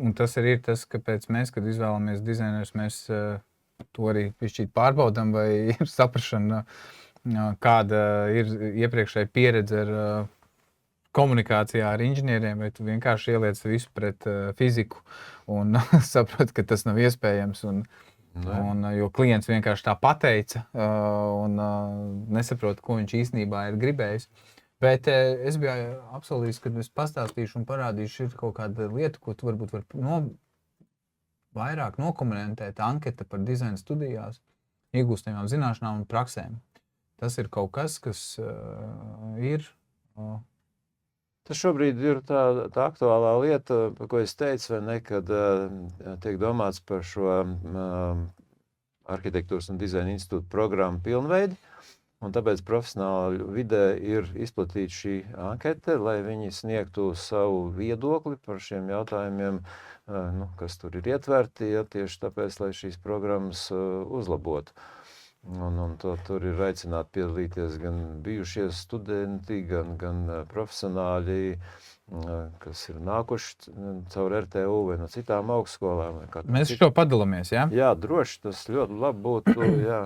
un tas arī ir tas, kāpēc mēs, kad izvēlamies dizainerus, mēs to arī pišķīt pārbaudam, vai ir saprašana, kāda ir iepriekšēja pieredze ar komunikācijā ar inženieriem, vai tu vienkārši ieliec visu pret fiziku un saproti, ka tas nav iespējams. Jo klients vienkārši tā pateica un nesaprot, ko viņš īstenībā ir gribējis. Bet es biju apsolījis, ka es pastāstīšu un parādīšu, ir kaut kāda lieta, ko tu varbūt var vairāk nokomentēt, anketa par dizaina studijās, iegūstamām zināšanām un praksēm. Tas ir kaut kas, kas ir... Tas šobrīd ir tā aktuālā lieta, par ko es teicu, vai ne, kad tiek domāts par šo arhitektūras un dizaina institūta programmu pilnveidi, un tāpēc profesionāli vidē ir izplatīta šī ankete, lai viņi sniegtu savu viedokli par šiem jautājumiem, kas tur ir ietverti, ja, tieši tāpēc, lai šīs programmas uzlabotu. Un tur ir aicināti piedalīties gan bijušie studenti, gan profesionāļi, kas ir nākuši caur RTU vai no citām augstskolām. Mēs šo padalāmies, jā? Jā, droši, tas ļoti labi būtu, jā,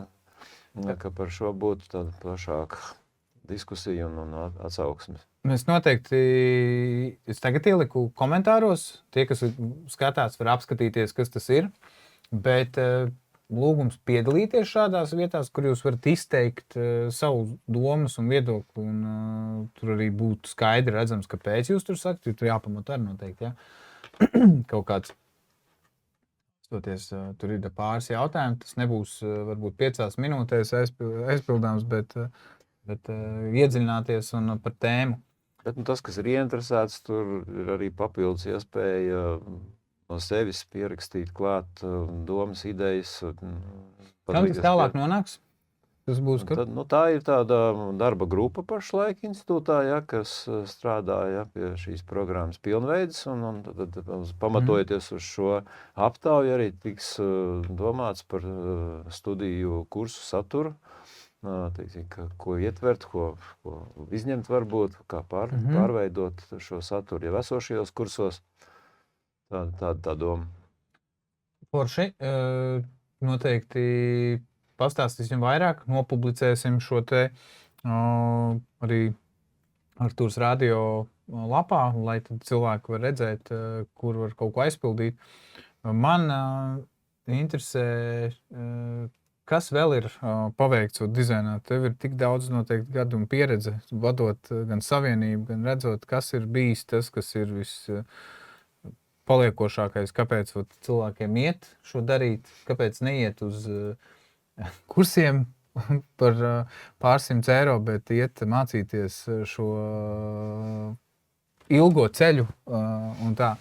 ka par šo būtu tāda plašāka diskusija un atsauksmes. Mēs noteikti, es tagad ieliku komentāros, tie, kas skatās, var apskatīties, kas tas ir, bet... lūgums piedalīties šādās vietās, kur jūs varat izteikt savu domas un viedokli, un tur arī būtu skaidri redzams, kāpēc jūs tur sakat, jo tur jāpamato arī noteikti, ja? Kaut kāds, tur ir pāris jautājumi, tas nebūs varbūt 5 minūtēs aizpildāms, bet iedziļināties un par tēmu. Bet tas, kas ir ieinteresēts, tur ir arī papildus iespēja no sevis pierakstīt klāt domas, idejas. Kā tas tālāk nonāks? Tas būs, ka... Tā ir tāda darba grupa pašlaik institūtā, ja, kas strādā, ja, pie šīs programmas pilnveides, un tad pamatojoties uz šo aptauju arī tiks domāts par studiju kursu saturu, teiksim, ko ietvert, ko izņemt varbūt, kā pārveidot šo saturu jau esošajos kursos. Tā doma. Forši, noteikti pastāstīsim vairāk, nopublicēsim šo te arī Artūras radio lapā, lai tad cilvēki var redzēt, kur var kaut ko aizpildīt. Man interesē, kas vēl ir paveikts dizainā. Tev ir tik daudz noteikti gadu un pieredze, vadot gan savienību, gan redzot, kas ir bijis tas, kas ir paliekošākais, kāpēc cilvēkiem iet šo darīt, kāpēc neiet uz kursiem par pārsimts eiro, bet iet mācīties šo ilgo ceļu un tā.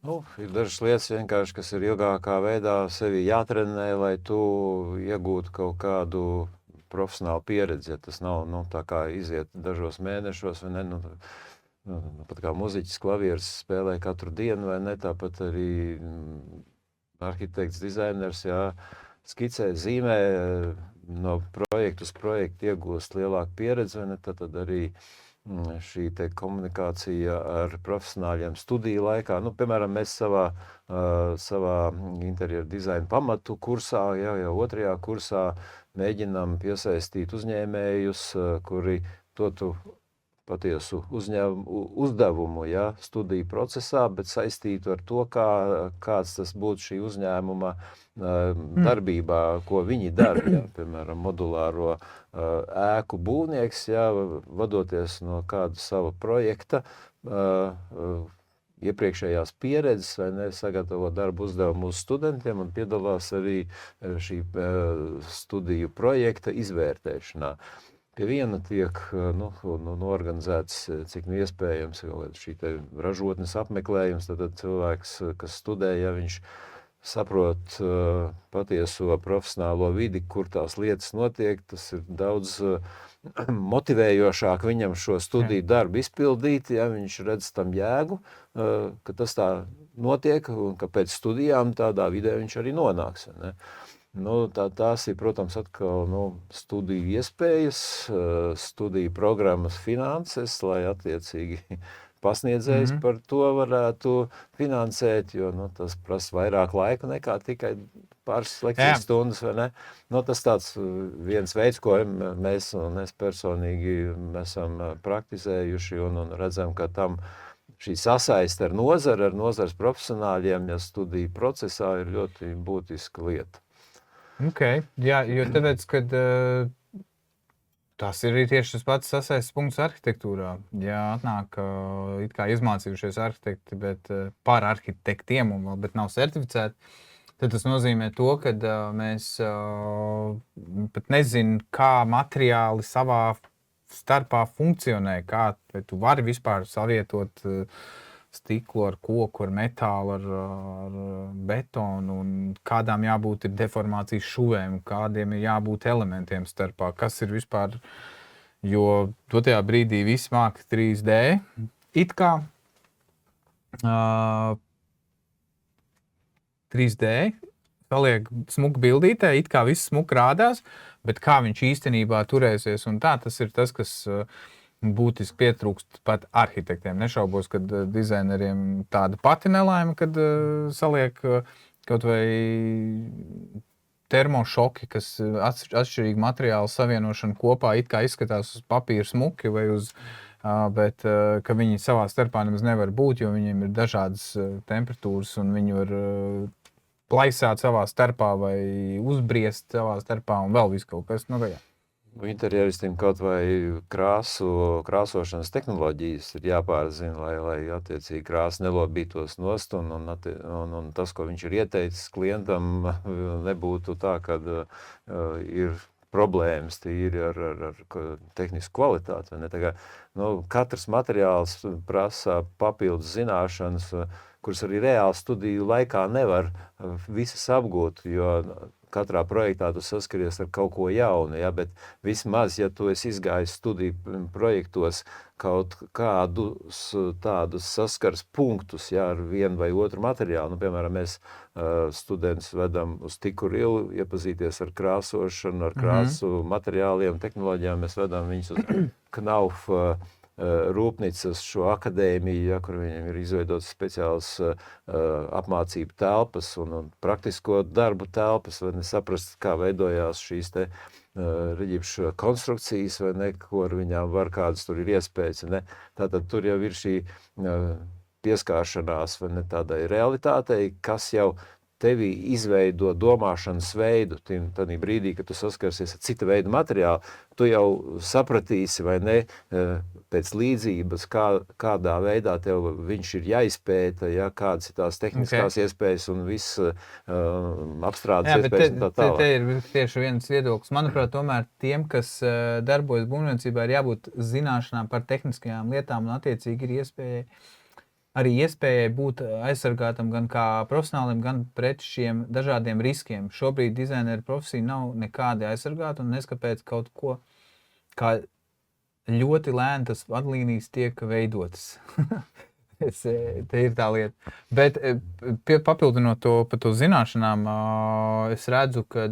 Ir dažas lietas vienkārši, kas ir ilgākā veidā sevi jātrenē, lai tu iegūtu kaut kādu profesionālu pieredzi. Ja tas nav tā kā iziet dažos mēnešos, vai ne? Pat kā muziķis klavieres spēlē katru dienu, vai ne? Tāpat arī arhitekts, dizainers, skicē, zīmē, no projektu uz projektu iegūst lielāku pieredzi, vai ne? Tad arī šī te komunikācija ar profesionāļiem studiju laikā. Piemēram, mēs savā interjeru dizaina pamatu kursā, jau 2. kursā mēģinām piesaistīt uzņēmējus, kuri dotu patiesu uzdevumu studiju procesā, bet saistītu ar to, kāds tas būtu šī uzņēmuma darbībā, ko viņi dara. Piemēram, modulāro ēku būvnieks, vadoties no kāda sava projekta, iepriekšējās pieredzes, vai ne, sagatavo darbu uzdevumu uz studentiem un piedalās arī šī studiju projekta izvērtēšanā. Pie viena tiek norganizēts, cik iespējams, šī te ražotnes apmeklējums, tad cilvēks, kas studē, viņš saprot patieso profesionālo vidi, kur tās lietas notiek, tas ir daudz motivējošāk viņam šo studiju darbu izpildīt, viņš redz tam jēgu, ka tas tā notiek un ka pēc studijām tādā vidē viņš arī nonāks. Ne? Tās ir, protams, atkal studiju iespējas, studiju programmas finanses, lai attiecīgi pasniedzējs par to varētu finansēt, jo tas prasa vairāk laika nekā tikai pāris lekcijas stundas, vai ne? Tas tāds viens veids, ko mēs un es personīgi esam praktizējuši un redzam, ka tam šī sasaiste ar nozares profesionāļiem, studiju procesā ir ļoti būtiska lieta. Jā, jo tāpēc, kad tas ir tieši tas pats sasaistes punkts arhitektūrā. Jā, atnāk it kā izmācījušies arhitekti, bet par arhitektiem bet nav certificēti, tad tas nozīmē to, ka mēs pat nezinu, kā materiāli savā starpā funkcionē, vai tu vari vispār savietot stiklu ar koku, ar metālu, ar betonu un kādām jābūt ir deformācijas šuvēm, kādiem ir jābūt elementiem starpā, kas ir vispār, jo dotajā brīdī viss māk 3D, it kā 3D paliek smuku bildītē, it kā viss smuku rādās, bet kā viņš īstenībā turēsies un tas ir tas, kas būtiski pietrūkst pat arhitektiem. Nešaubos, kad dizaineriem tāda pati nelaime, kad saliek kaut vai termošoki, kas atšķirīgi materiālu savienošana kopā it kā izskatās uz papīra smuki vai bet ka viņi savā starpā nemaz nevar būt, jo viņiem ir dažādas temperatūras un viņi var plaisāt savā starpā vai uzbriest savā starpā un vēl visu kaut kas. Interjeristim kaut vai krāsošanas tehnoloģijas ir jāpārzina, lai attiecīgi krāsa nelobītos nost un tas, ko viņš ir ieteicis klientam, nebūtu tā, kad ir problēmas tīri ar tehnisku kvalitāti. Katrs materiāls prasa papildus zināšanas, kuras arī reāli studiju laikā nevar visas apgūt, jo katrā projektā tu saskaries ar kaut ko jaunu, bet vismaz, ja tu esi izgājis studiju projektos kaut kādus tādus saskars punktus, ar vienu vai otru materiālu. Piemēram, mēs studentus vedam uz Tikurilu, iepazīties ar krāsošanu, ar krāsu materiāliem, tehnoloģijām. Mēs vedam viņus uz Knauf rūpnīcas šo akadēmiju, kur viņiem ir izveidotas speciālas apmācību telpas un praktisko darbu telpas, vai nesaprast, kā veidojās šīs te reģipšu konstrukcijas, vai ne, ko ar viņām var, kādas tur ir iespējas. Ne? Tātad tur jau ir šī pieskāršanās, vai ne, tādai realitātei, kas jau tevi izveido domāšanas veidu. Tad brīdī, kad tu saskarsies ar cita veida materiālu, tu jau sapratīsi, vai ne, pēc līdzības, kādā veidā tev viņš ir jāizpēta, kādas ir tās tehniskās iespējas un viss apstrādes iespējas un tā tālāk. Te ir tieši viens viedoklis. Manuprāt, tomēr tiem, kas darbojas būvniecībā, ir jābūt zināšanām par tehniskajām lietām un attiecīgi ir iespēja arī iespējai būt aizsargātam gan kā profesionālim, gan pret šiem dažādiem riskiem. Šobrīd dizaineru profesija nav nekādi aizsargāta un neskapēc kaut ko, kā ļoti lēni tas vadlīnijas tiek veidotas. Te ir tā lieta. Bet papildinot to par to zināšanām, es redzu, ka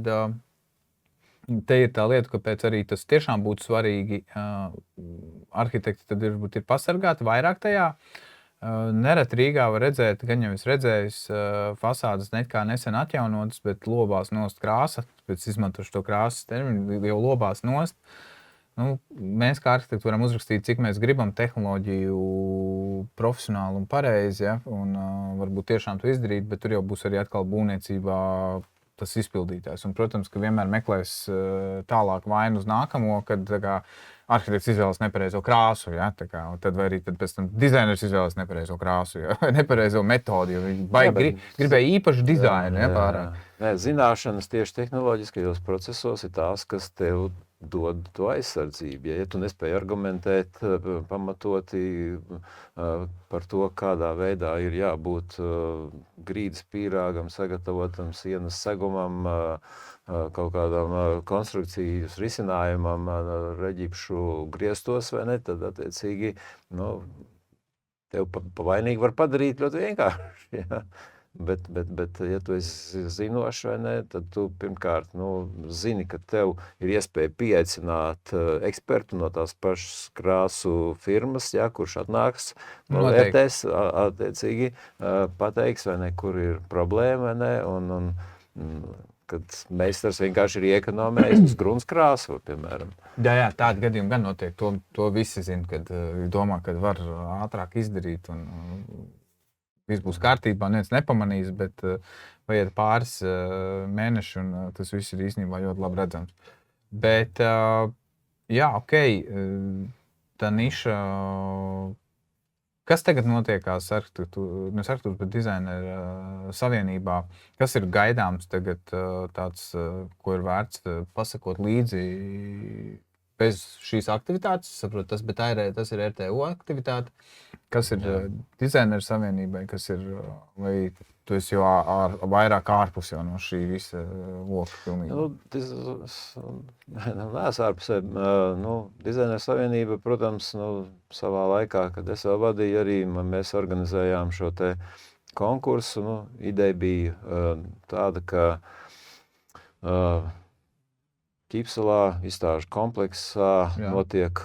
te ir tā lieta, kāpēc arī tas tiešām būtu svarīgi. Arhitekti tad ir pasargāti vairāk tajā. Nerad Rīgā var redzēt, gan jau es redzējis fasādes nekā nesen atjaunotas, bet lobās nost krāsa, pēc izmantošu to krāsas terminu, jau lobās nost. Nu, mēs kā arhitekti varam uzrakstīt, cik mēs gribam tehnoloģiju profesionāli un pareizi, ja? Un varbūt tiešām to izdarīt, bet tur jau būs arī atkal būvniecībā tas izpildītājs. Un, protams, ka vienmēr meklēs tālāk vainu uz nākamo, kad arhitekts izvēlas nepareizo krāsu, ja? Tad vai arī tad pēc tam dizainers izvēlas nepareizo krāsu, ja? Vai nepareizo metodi, jo viņi gribēja īpašu dizainu. Ja, Nē, zināšanas tieši tehnoloģiskajos procesos ir tās, kas tev dod to aizsardzību. Ja tu nespēji argumentēt pamatoti par to, kādā veidā ir jābūt grīdas pīrāgam, sagatavotam sienas segumam, kaut kādam konstrukcijas risinājumam, reģipšu griestos vai ne, tad attiecīgi, tev pa vainīgi var padarīt ļoti vienkārši. Ja? Bet, ja tu esi zinošs vai ne, tad tu pirmkārt zini, ka tev ir iespēja pieaicināt ekspertu no tās pašas krāsu firmas, ja, kurš atnāks, vērtēs, attiecīgi pateiks, vai ne, kur ir problēma, vai ne, un kad meistars vienkārši ir iekonomējis uz gruntskrāsu, piemēram. Jā, tādi gadījumi gan notiek, to visi zina, kad domā, kad var ātrāk izdarīt un viss būs kārtībā, neviens nepamanīs, bet paiet pāris mēneši, un tas viss ir īstenībā ļoti labi redzams. Bet, jā, tā niša, kas tagad notiekās arhitektūras, bet dizaineru savienībā, kas ir gaidāms tagad tāds, ko ir vērts pasakot līdzi bez šīs aktivitātes, saprotu, tas ir RTU aktivitāte, kas ir dizaineru savienībai, kas ir, vai tu esi jau vairāk ārpus jau no šī visa loka pilnīgi? Nēs ārpusē. Dizaineru savienība, protams, savā laikā, kad es vēl vadīju, arī mēs organizējām šo te konkursu. Ideja bija tāda, ka Ķīpselā izstāžu kompleksā notiek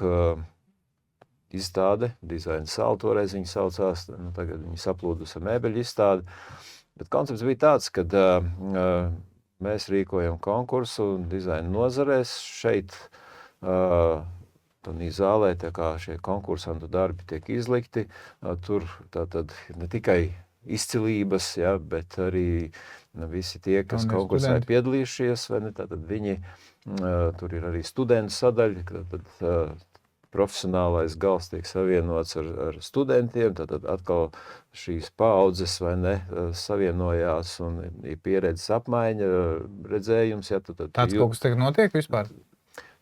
izstāde, dizaina sala, toreiz viņi saucās, tagad viņi saplūdusi mēbeļu izstādi. Bet koncepts bija tāds, ka mēs rīkojam konkursu dizaina nozarēs šeit, tādā zālē, tā kā šie konkursantu darbi tiek izlikti. Tur tātad ne tikai izcilības, ja, bet arī visi tie, kas konkursā ir piedalījušies, vai ne, tātad viņi, tur ir arī studentu sadaļa, tad profesionālais gals tiek savienots ar studentiem, tad atkal šīs paaudzes vai ne savienojās un ir pieredzes apmaiņa, redzējums. Ja, Tāds kaut kas tagad notiek vispār?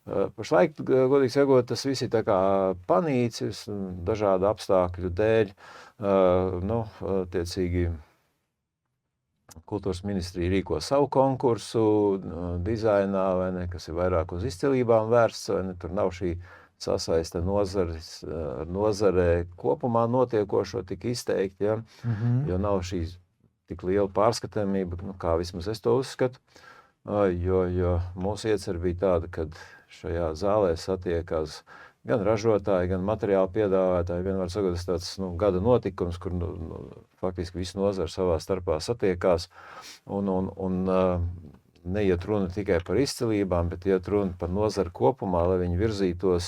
Pašlaik, godīgi sakot, tas viss ir tā kā panīcis, dažādu apstākļu dēļ. Tiecīgi Kultūras ministrija rīko savu konkursu dizainā, vai ne, kas ir vairāk uz izcilībām vērsts, vai ne, tur nav šī sasaiste nozarē kopumā notiekošo tik izteikti, ja, jo nav šī tik liela pārskatāmība, kā vismaz es to uzskatu, jo mūsu iecer bija tāda, kad šajā zālē satiekās gan ražotāji, gan materiālu piedāvātāji. Vienmēr sakot, tas tāds gada notikums, kur faktiski visi nozari savā starpā satiekās un neiet runa tikai par izcilībām, bet iet runa par nozari kopumā, lai viņi virzītos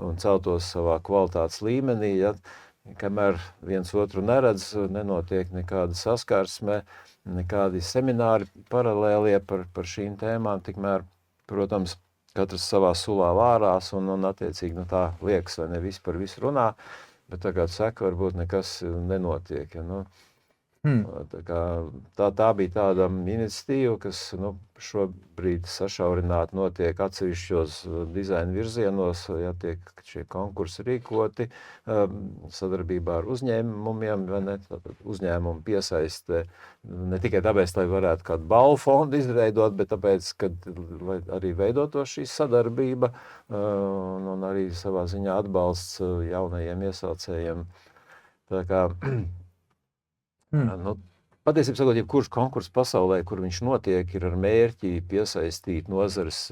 un celtos savā kvalitātes līmenī. Ja, kamēr viens otru neredz, nenotiek nekāda saskarsme, nekādi semināri paralēlie par šīm tēmām, tikmēr, protams, katrs savā sulā vārās un attiecīgi tā liekas, vai ne visi par visu runā, bet tagad saka, varbūt nekas nenotiek. Ja, Tā bija tāda iniciatīva, kas šobrīd sašaurināti notiek atsevišķos dizaina virzienos, ja tiek šie konkursi rīkoti sadarbībā ar uzņēmumiem, vai ne, uzņēmumu piesaiste ne tikai tāpēc, lai varētu kādu balvu fondu izveidot, bet tāpēc, lai arī veidotos šī sadarbība un arī savā ziņā atbalsts jaunajiem iesaucējiem. Tā kā patiesībā sakot, jebkurš konkurss pasaulē, kur viņš notiek, ir ar mērķi piesaistīt nozares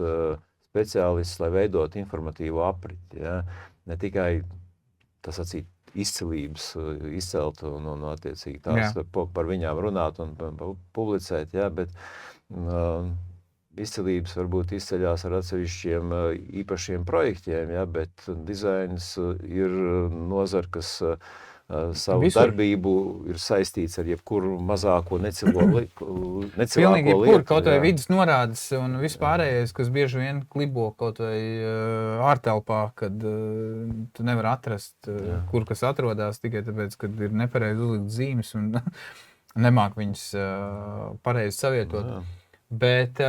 speciālistus, lai veidot informatīvo apriti. Ja? Ne tikai tas izcilības izcelt un attiecīgi tās par viņām runāt un publicēt, ja? Bet izcilības varbūt izceļās ar atsevišķiem īpašiem projektiem, ja? Bet dizains ir nozara, kas savu darbību ir saistīts ar jebkuru mazāko necilāko lietu. Kaut vai vidas norādes un vispārējais, kas bieži vien klibo kaut vai ārtelpā, kad tu nevar atrast, kur kas atrodas, tikai tāpēc, kad ir nepareizi uzlikt zīmes un nemāk viņas pareizi savietot. Bet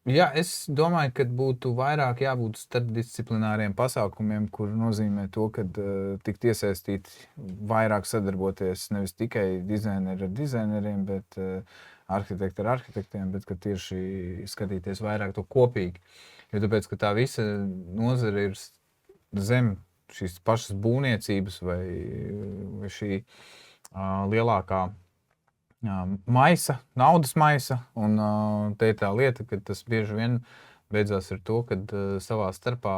es domāju, ka būtu vairāk jābūt starpdisciplināriem pasākumiem, kur nozīmē to, ka tikt iesaistīti vairāk sadarboties nevis tikai dizaineri ar dizaineriem, bet arhitekti ar arhitektiem, bet ka tieši skatīties vairāk to kopīgi. Jo tāpēc, ka tā visa nozara ir zem šīs pašas būvniecības vai šī lielākā maisa, naudas maisa, un te ir tā lieta, ka tas bieži vien beidzās ar to, kad savā starpā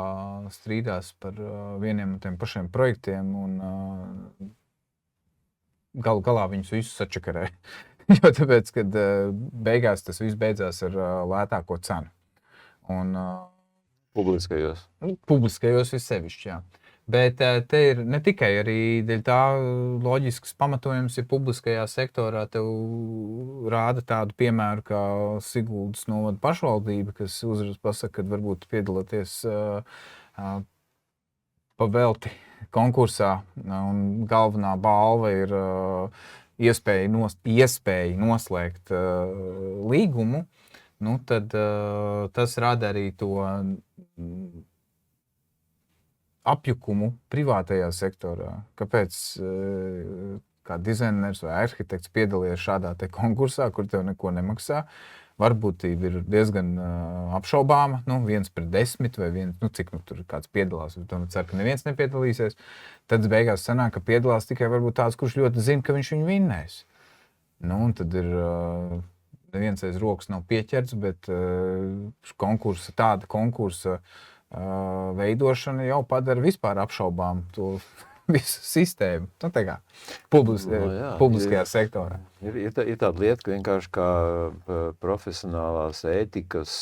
strīdās par vieniem un tiem pašiem projektiem un galu galā viņus visus sačakarē. Jo tāpēc, kad beigās tas viss beidzās ar lētāko cenu. Un publiskajos vissevišķi, jā. Bet te ir ne tikai arī dēļ tā loģisks pamatojums, ja publiskajā sektorā tev rāda tādu piemēru kā Siguldas novada pašvaldība, kas uzreiz pasaka, ka varbūt piedaloties pavelti konkursā un galvenā balva ir iespēja noslēgt līgumu, tad tas rada arī to apjukumu privātajā sektorā. Kāpēc kā dizainers vai arhitekts piedalījies šādā te konkursā, kur tev neko nemaksā? Varbūtība ir diezgan apšaubāma, 1/10 vai cik tur kāds piedalās, bet tomēr ceru, ka neviens nepiedalīsies. Tad beigās sanāk, ka piedalās tikai varbūt tāds, kurš ļoti zina, ka viņš viņu vinnēs. Un tad ir neviens aiz rokas nav pieķerts, bet tāda konkursa veidošana jau padara vispār apšaubām to visu sistēmu. Tā kā publiskajā sektorā. Ir tāda lieta, ka vienkārši kā profesionālās ētikas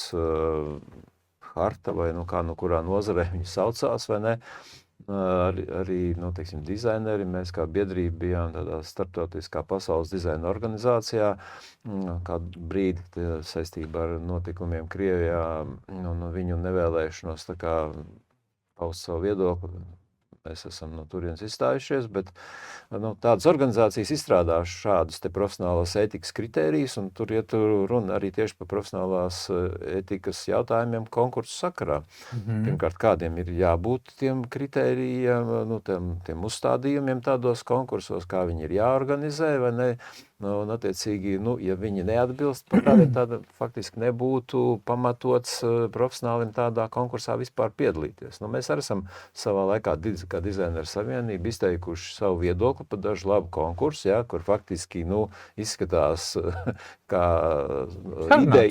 harta vai kurā nozarē viņi saucās, vai ne? Arī teiksim, dizaineri, mēs kā biedrība bijām tādā starptautiskā pasaules dizaina organizācijā kādu brīdi saistībā ar notikumiem Krievijā un viņu nevēlēšanos tā kā paust savu viedokli. Mēs esam no turienes izstājušies, bet tādas organizācijas izstrādā šādus te profesionālās ētikas kritērijus, un tur iet runa arī tieši par profesionālās ētikas jautājumiem konkursu sakarā. Pirmkārt, kādiem ir jābūt tiem kritērijiem, tiem uzstādījumiem tādos konkursos, kā viņi ir jāorganizē, vai ne? Un attiecīgi, ja viņi neatbilst par tādiem, tāda faktiski nebūtu pamatots profesionālim tādā konkursā vispār piedalīties. Mēs arī esam savā laikā, kā dizaineru savienība, izteikuši savu viedokli par dažu labu konkursu, ja, kur faktiski izskatās kā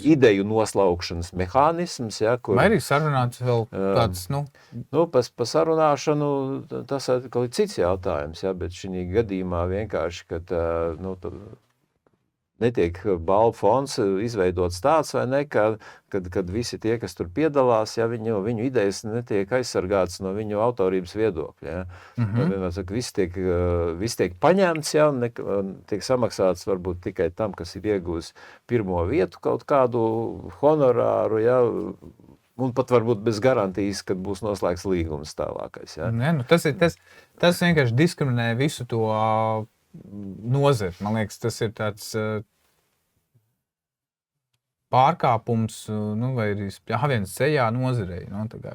ideju noslaukšanas mehānisms. Ja, kur, vai arī sarunāts vēl tāds, pa sarunāšanu tas atkal ir cits jautājums, ja, bet šī gadījumā vienkārši, kad netiek balvu fonds izveidots tāds, vai ne, kad visi tie, kas tur piedalās, ja viņu idejas netiek aizsargātas no viņu autorības viedokļa. Ja. Vienmēr saka, viss tiek paņemts, ja, un tiek samaksāts varbūt tikai tam, kas ir iegūs pirmo vietu, kaut kādu honorāru, ja, un pat varbūt bez garantijas, kad būs noslēgts līgums tālākais. Ja. Tas vienkārši diskriminē visu to nozara. Man liekas, tas ir tāds pārkāpums, vai arī viens ceļā nozarei,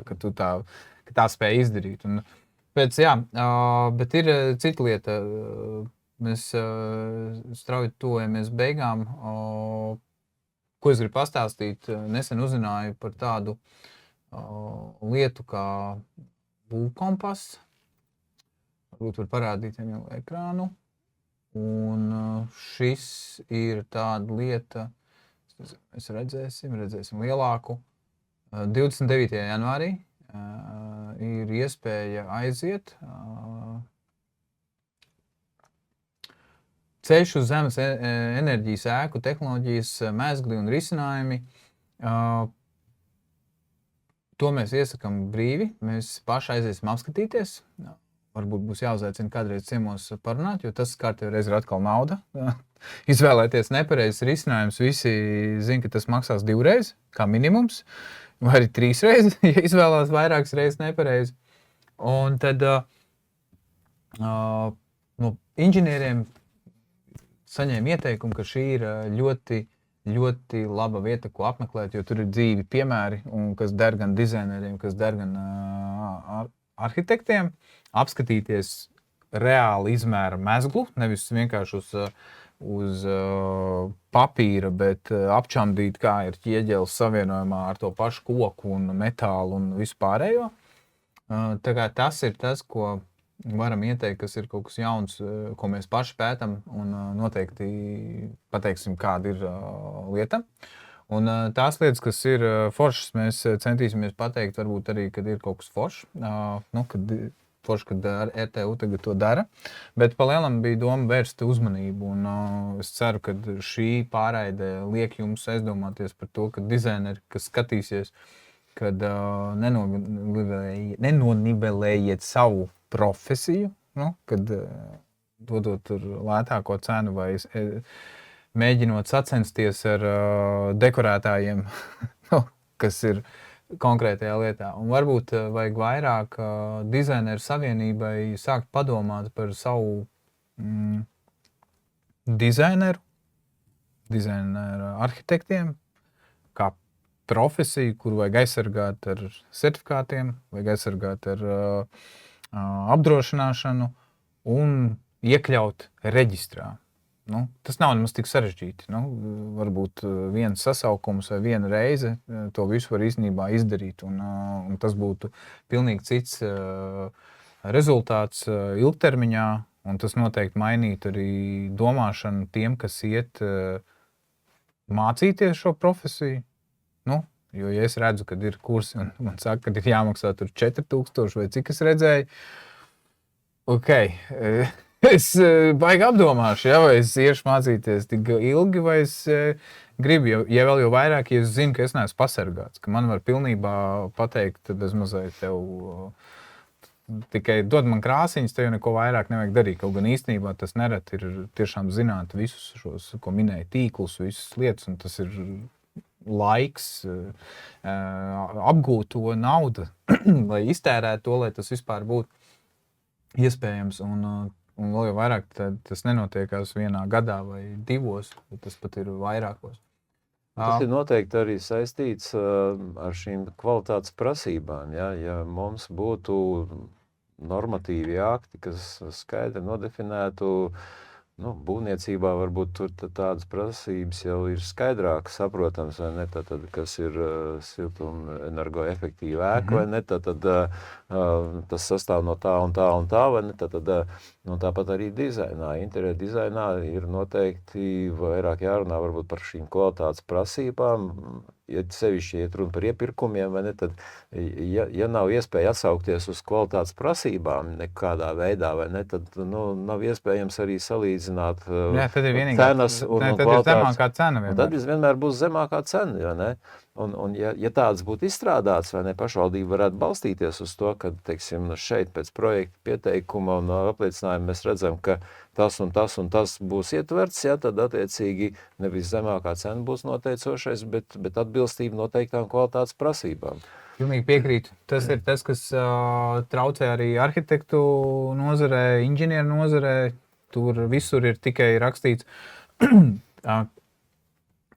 ka tā spēj izdarīt. Un, bet ir cita lieta. Mēs strauji tuvojamies beigām. Ko es gribu pastāstīt? Nesen uzzināju par tādu lietu kā būvkompass. Varbūt var parādīt jau ekrānu. Un šis ir tāda lieta, mēs redzēsim lielāku. 29. janvārī ir iespēja aiziet. Ceļš uz zemes enerģijas ēku, tehnoloģijas, mezgli un risinājumi. To mēs iesakām brīvi. Mēs paši aiziesim apskatīties. Varbūt būs jāuzaicina kādreiz ciemos parunāt, jo tas kārtībā reiz ir atkal nauda. Izvēlēties nepareizes risinājumus. Visi zina, ka tas maksās 2 reizes, kā minimums, vai arī 3 reizes, ja izvēlās vairākas reizes nepareizi. Un tad no inženieriem saņēma ieteikumu, ka šī ir ļoti, ļoti laba vieta, ko apmeklēt, jo tur ir dzīvi piemēri, un kas der gan dizaineriem, kas der gan arhitektiem, apskatīties reāli izmēra mezglu, nevis vienkārši uz papīra, bet apčamdīt, kā ir ķieģelis savienojumā ar to pašu koku un metālu un vispārējo. Tā kā tas ir tas, ko varam ieteikt, kas ir kaut kas jauns, ko mēs paši pētam, un noteikti pateiksim, kāda ir lieta. Un tās lietas, kas ir foršas, mēs centīsimies pateikt, varbūt arī, kad ir kaut kas foršs, kad RTU tagad to dara, bet pa lielam bija doma vērst uzmanību, un es ceru, ka šī pārraide liek jums aizdomāties par to, ka dizaineri, kas skatīsies, kad nenonivelējiet savu profesiju, kad dodot tur lētāko cenu vai mēģinot sacensties ar dekorētājiem, kas ir konkrētajā lietā. Un varbūt vajag vairāk dizaineru savienībai sākt padomāt par savu dizaineru arhitektiem, kā profesiju, kuru vajag aizsargāt ar certifikātiem, vajag aizsargāt ar apdrošināšanu un iekļaut reģistrā. Tas nav nemaz tik sarežģīti. Varbūt viens sasaukums vai viena reize to visu var īstenībā izdarīt, un tas būtu pilnīgi cits rezultāts ilgtermiņā, un tas noteikti mainītu arī domāšanu tiem, kas iet mācīties šo profesiju. Jo, ja es redzu, kad ir kursi un man saka, ka ir jāmaksā tur 4000 vai cik es redzēju, es baigi apdomāšu, vai es iešu mācīties tik ilgi, vai es gribu, ja vēl jau vairāk, ja es zinu, ka es neesmu pasargāts, ka man var pilnībā pateikt, bez mazliet tev tikai dod man krāsiņas, tev neko vairāk nevajag darīt. Kaut gan īstenībā tas nereti ir tiešām zināt visus šos, ko minēja tīklus, visas lietas, un tas ir laiks, apgūt to naudu, lai iztērētu to, lai tas vispār būtu iespējams. Un vēl jau vairāk tas nenotiekās vienā gadā vai 2, bet tas pat ir vairākos. Tas ir noteikti arī saistīts ar šīm kvalitātes prasībām. Ja mums būtu normatīvi akti, kas skaidri nodefinētu, būvniecībā varbūt tur tādas prasības jau ir skaidrāk saprotams, vai ne, kas ir siltuma energoefektīva ēka, vai ne, tas sastāv no tā un tā un tā, vai ne, tāpat arī dizainā. Interjera dizainā ir noteikti vairāk jārunā varbūt par šīm kvalitātes prasībām, ja sevišķi iet runa par iepirkumiem, vai ne, tad, ja nav iespēja atsaukties uz kvalitātes prasībām nekādā veidā, vai ne, tad, nav iespējams arī salīdzināt cenas un kvalitātes. Tad ir zemākā cena vienmēr. Tad vienmēr būs zemākā cena, vai ne? Un ja tāds būtu izstrādāts, vai ne, pašvaldība varētu balstīties uz to, ka, teiksim, šeit pēc projekta pieteikuma un apliecinājuma mēs redzam, ka tas un tas būs ietverts, tad attiecīgi nevis zemākā cena būs noteicošais, bet atbilstība noteiktām kvalitātes prasībām. Pilnīgi piekrītu. Tas ir tas, kas traucē arī arhitektu nozarē, inženieru nozarē, tur visur ir tikai rakstīts.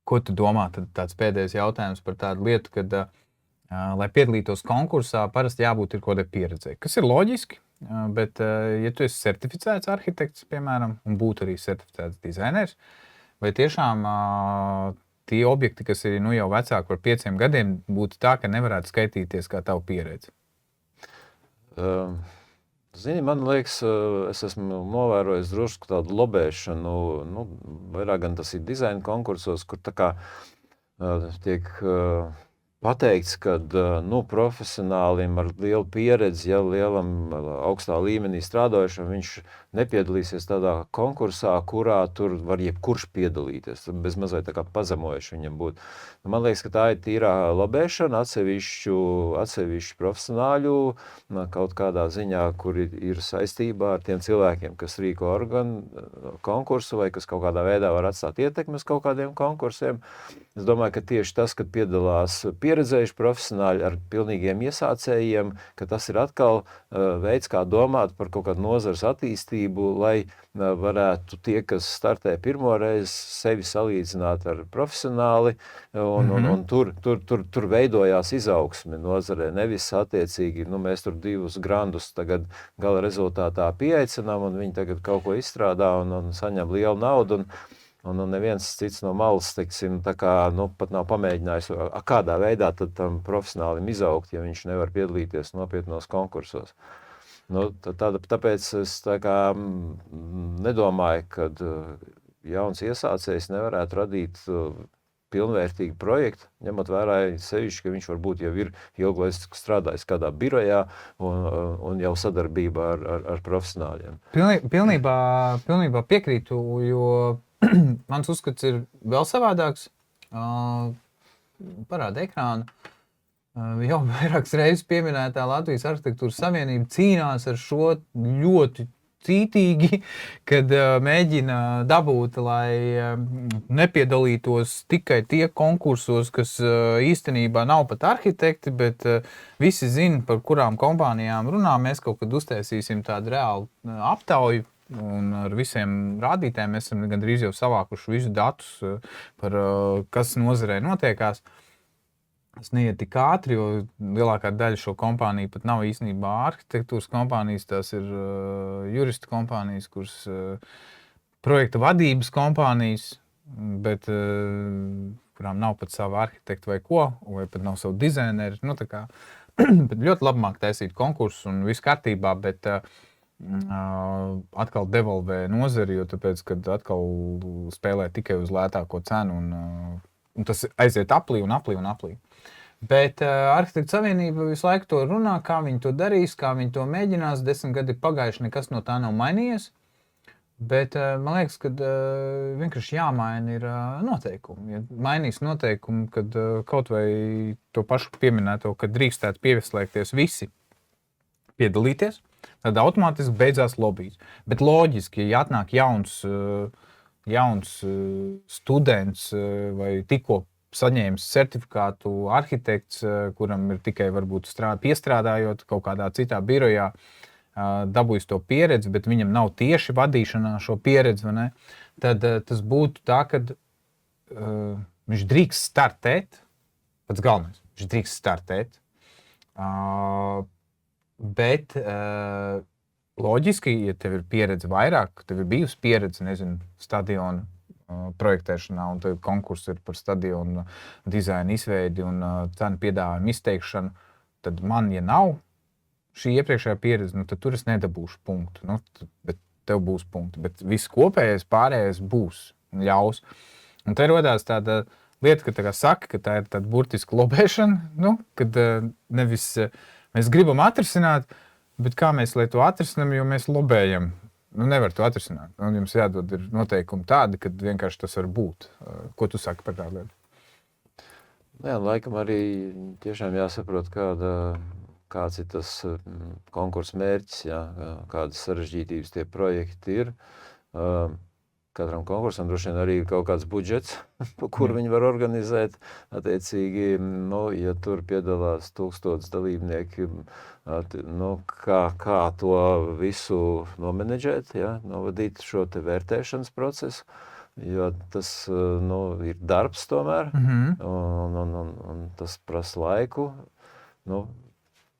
Ko tu domā? Tad tāds pēdējais jautājums par tādu lietu, kad, lai piedalītos konkursā, parasti jābūt ir kaut kādai pieredzei, kas ir loģiski, bet, ja tu esi certificēts arhitekts, piemēram, un būtu arī certificēts dizainers, vai tiešām tie objekti, kas ir jau vecāki par 5 gadiem, būtu tā, ka nevarētu skaitīties kā tavu pieredzi? Zini, man liekas, es esmu novērojis drusku tādu lobēšanu, vairāk gan tas ir dizaina konkursos, kur tā kā tiek pateikts, ka profesionālim ar lielu pieredzi, ja lielam augstā līmenī strādājušam, viņš nepiedalīsies tādā konkursā, kurā tur var jebkurš piedalīties. Bez mazliet tā kā pazemojuši viņam būt. Man liekas, ka tā ir tīrā lobēšana atsevišķu profesionāļu kaut kādā ziņā, kuri ir saistībā ar tiem cilvēkiem, kas rīko konkursu vai kas kaut kādā veidā var atstāt ietekmes kaut kādiem konkursiem. Es domāju, ka tieši tas, kad piedalās pieredzējuši profesionāļi ar pilnīgiem iesācējiem, ka tas ir atkal veids, kā domāt par kaut kādu nozares attīstību, lai varētu tie, kas startē pirmo reizi, sevi salīdzināt ar profesionāli, un tur veidojās izaugsme nozarē. Nevis attiecīgi, mēs tur 2 grandus tagad gala rezultātā pieaicinām, un viņi tagad kaut ko izstrādā un saņem lielu naudu, un neviens cits no malas, teiksim, tā kā, pat nav pamēģinājis, kādā veidā tad tam profesionālim izaugt, ja viņš nevar piedalīties nopietnos konkursos. Tāpēc es tā kā nedomāju, ka jauns iesācējs nevarētu radīt pilnvērtīgu projektu, ņemot vērā sevišķi, ka viņš varbūt jau ir ilgu laiku strādājis kādā birojā un jau sadarbībā ar profesionāļiem. Pilnībā piekrītu, jo mans uzskats ir vēl savādāks. Parāda ekrānu. Jau vairākas reizes pieminētā Latvijas arhitektūras savienība cīnās ar šo ļoti cītīgi, kad mēģina dabūt, lai nepiedalītos tikai tie konkursos, kas īstenībā nav pat arhitekti, bet visi zina, par kurām kompānijām runā. Mēs kaut kad uztaisīsim tādu reālu aptauju, un ar visiem rādītājiem mēs esam gandrīz jau savākuši visu datus, par kas nozarē notiekās. Tas neiet tik ātri, jo lielākā daļa šo kompāniju pat nav īstenībā arhitektūras kompānijas, tās ir juristu kompānijas, kuras projekta vadības kompānijas, bet kurām nav pat sava arhitekta vai ko, vai pat nav savu dizaineru. Bet ļoti labi māk taisīt konkursus un viss kārtībā, bet atkal devalvē nozari, jo tāpēc, kad atkal spēlē tikai uz lētāko cenu un tas aiziet aplī. Bet Arhitektu savienība visu laiku to runā, kā viņi to darīs, kā viņi to mēģinās. 10 gadi ir pagājuši, nekas no tā nav mainījies. Bet man liekas, ka vienkārši jāmaina ir noteikumi. Ja mainīs noteikumi, kad kaut vai to pašu pieminēto, kad drīkstētu pieslēgties visi piedalīties, tad automātiski beidzās lobbyis. Bet loģiski, ja atnāk jauns students vai tikko saņēmis certifikātu arhitekts, kuram ir tikai varbūt piestrādājot kaut kādā citā birojā, dabūjis to pieredzi, bet viņam nav tieši vadīšanā šo pieredzi, vai ne? Tad tas būtu tā, ka viņš drīkst startēt, pats galvenais, viņš drīkst startēt, bet loģiski, ja tev ir pieredze vairāk, tev ir bijusi pieredze, stadionu projektēšanā, un tev konkurss ir par stadionu dizainu izveidi un cenu piedāvājumu izteikšanu, tad man, ja nav šī iepriekšējā pieredze, tad tur es nedabūšu punktu. Bet tev būs punkti. Bet viss kopējais, pārējais būs un ļaus. Un te rodās tāda lieta, ka saka, ka tā ir tāda burtiska lobēšana, kad nevis mēs gribam atrisināt, bet kā mēs lai to atrisinām, jo mēs lobējam. Nevar to atrisināt. Jums jādod ir noteikumi tādi, kad vienkārši tas var būt. Ko tu saki par tādu lietu? Jā, laikam arī tiešām jāsaprot, kāds ir tas konkursa mērķis, kādas sarežģītības tie projekti ir. katram konkursam droši vien arī kaut kāds budžets, kur viņi var organizēt. Attiecīgi, ja tur piedalās 1000 dalībnieki, kā to visu nomenedžēt, novadīt šo te vērtēšanas procesu, jo tas ir darbs tomēr, un tas prasa laiku.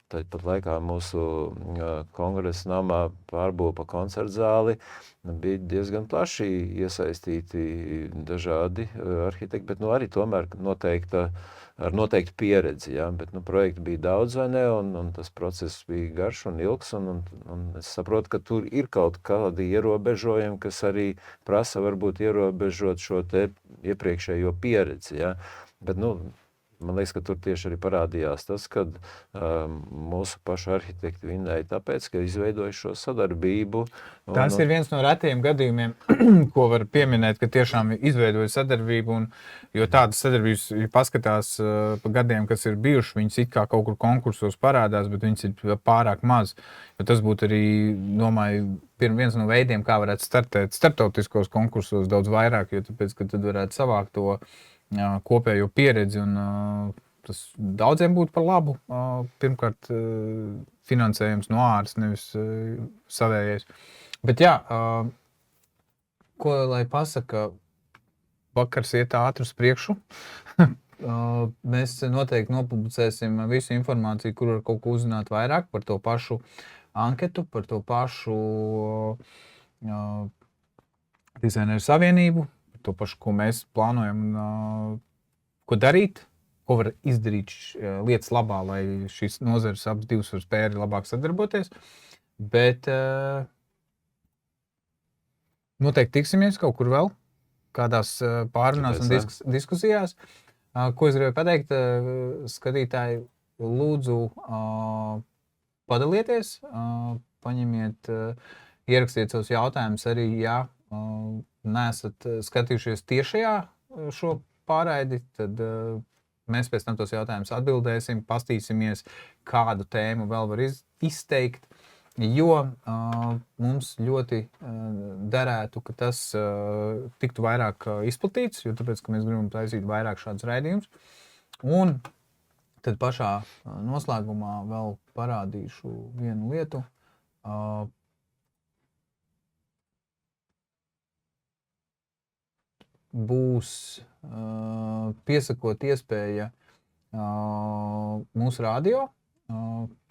Tāpat laikā mūsu kongresa namā pārbūve pa koncertzāli bija diezgan plaši iesaistīti dažādi arhitekti, bet arī tomēr ar noteiktu pieredzi. Bet projekti bija daudz vai ne, un tas process bija garš un ilgs, un es saprotu, ka tur ir kaut kādi ierobežojumi, kas arī prasa varbūt ierobežot šo te iepriekšējo pieredzi. Bet, man liekas, ka tur tieši arī parādījās tas, ka mūsu pašu arhitekti vinnēja tāpēc, ka izveidoja šo sadarbību. Tas ir viens no retajiem gadījumiem, ko var pieminēt, ka tiešām izveidoja sadarbību, jo tādas sadarbības, ja paskatās pa gadiem, kas ir bijuši, viņas it kā kaut kur konkursos parādās, bet viņas ir pārāk maz. Jo tas būtu arī, domāju, viens no veidiem, kā varētu startēt starptautiskos konkursos daudz vairāk, jo tāpēc, ka tad varētu savākt to kopējo pieredzi, un tas daudziem būtu par labu. Pirmkārt, finansējums no āras, nevis savējais. Bet ko lai pasaka, vakars iet ātri uz priekšu. Mēs noteikti nopublicēsim visu informāciju, kur var kaut ko uzzināt vairāk par to pašu anketu, par to pašu dizaineru savienību, to pašu, ko mēs plānojam, ko darīt, ko var izdarīt lietas labā, lai šīs nozares abas divas var spēri labāk sadarboties. Bet noteikti tiksimies kaut kur vēl, kādās pārunās un diskusijās. Ko es gribēju pateikt, skatītāji, lūdzu padalieties, paņemiet, ierakstiet savus jautājumus arī, neesat skatījušies tiešajā šo pārraidi, tad mēs pēc tam tos jautājumus atbildēsim, pastīsimies, kādu tēmu vēl var izteikt, jo mums ļoti derētu, ka tas tiktu vairāk izplatīts, jo tāpēc, ka mēs gribam taisīt vairāk šādus raidījumus. Un tad pašā noslēgumā vēl parādīšu vienu lietu. Būs piesakot iespēja mūsu radio,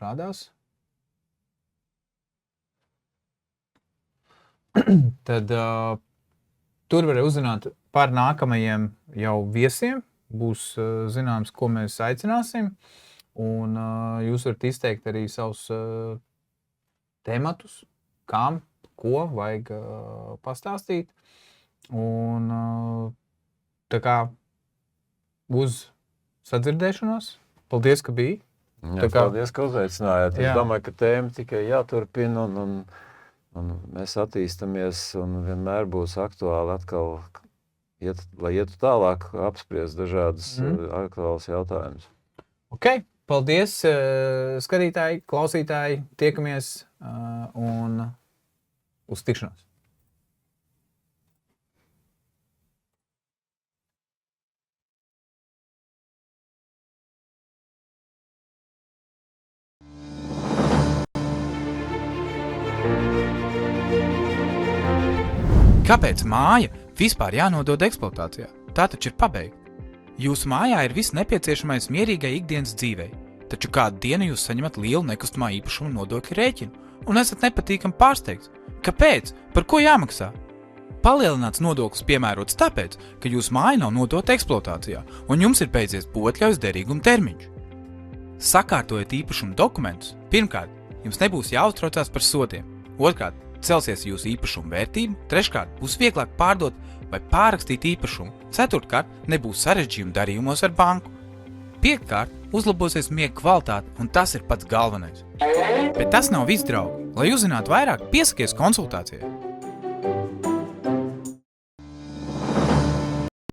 rādās. Tad tur var uzzināt par nākamajiem jau viesiem. Būs zināms, ko mēs aicināsim. Un jūs varat izteikt arī savus tematus, kam, ko vajag pastāstīt. Un tā kā uz sadzirdēšanos. Paldies, ka biji. Paldies, ka uzaicinājāt. Es domāju, ka tēma tikai jāturpina un mēs attīstamies un vienmēr būs aktuāli atkal, lai ietu tālāk apspriest dažādas aktuālas jautājumus. Ok, paldies, skatītāji, klausītāji, tiekamies un uz tikšanos. Kāpēc māja vispār jānodod eksploatācijā? Tā taču ir pabeigta. Jūsu mājā ir viss nepieciešamais mierīgai ikdienas dzīvei, taču kādu dienu jūs saņemat lielu nekustamā īpašuma nodokļu rēķinu un esat nepatīkami pārsteigts. Kāpēc? Par ko jāmaksā? Palielināts nodoklis piemērots tāpēc, ka jūsu māja nav nodota eksploatācijā un jums ir beidzies būvatļaujas derīguma termiņš. Sakārtojot īpašuma dokumentus, pirmkārt, jums nebūs jāuztraucās par sodiem, otrkārt, celsies jūsu īpašuma vērtība, treškārt, būs vieglāk pārdot vai pārrakstīt īpašumu, ceturtkārt, nebūs sarežģījumu darījumos ar banku. Piektkārt, uzlabosies miega kvalitāte, un tas ir pats galvenais. Bet tas nav viss, draugi. Lai uzzinātu vairāk, piesakies konsultācijai.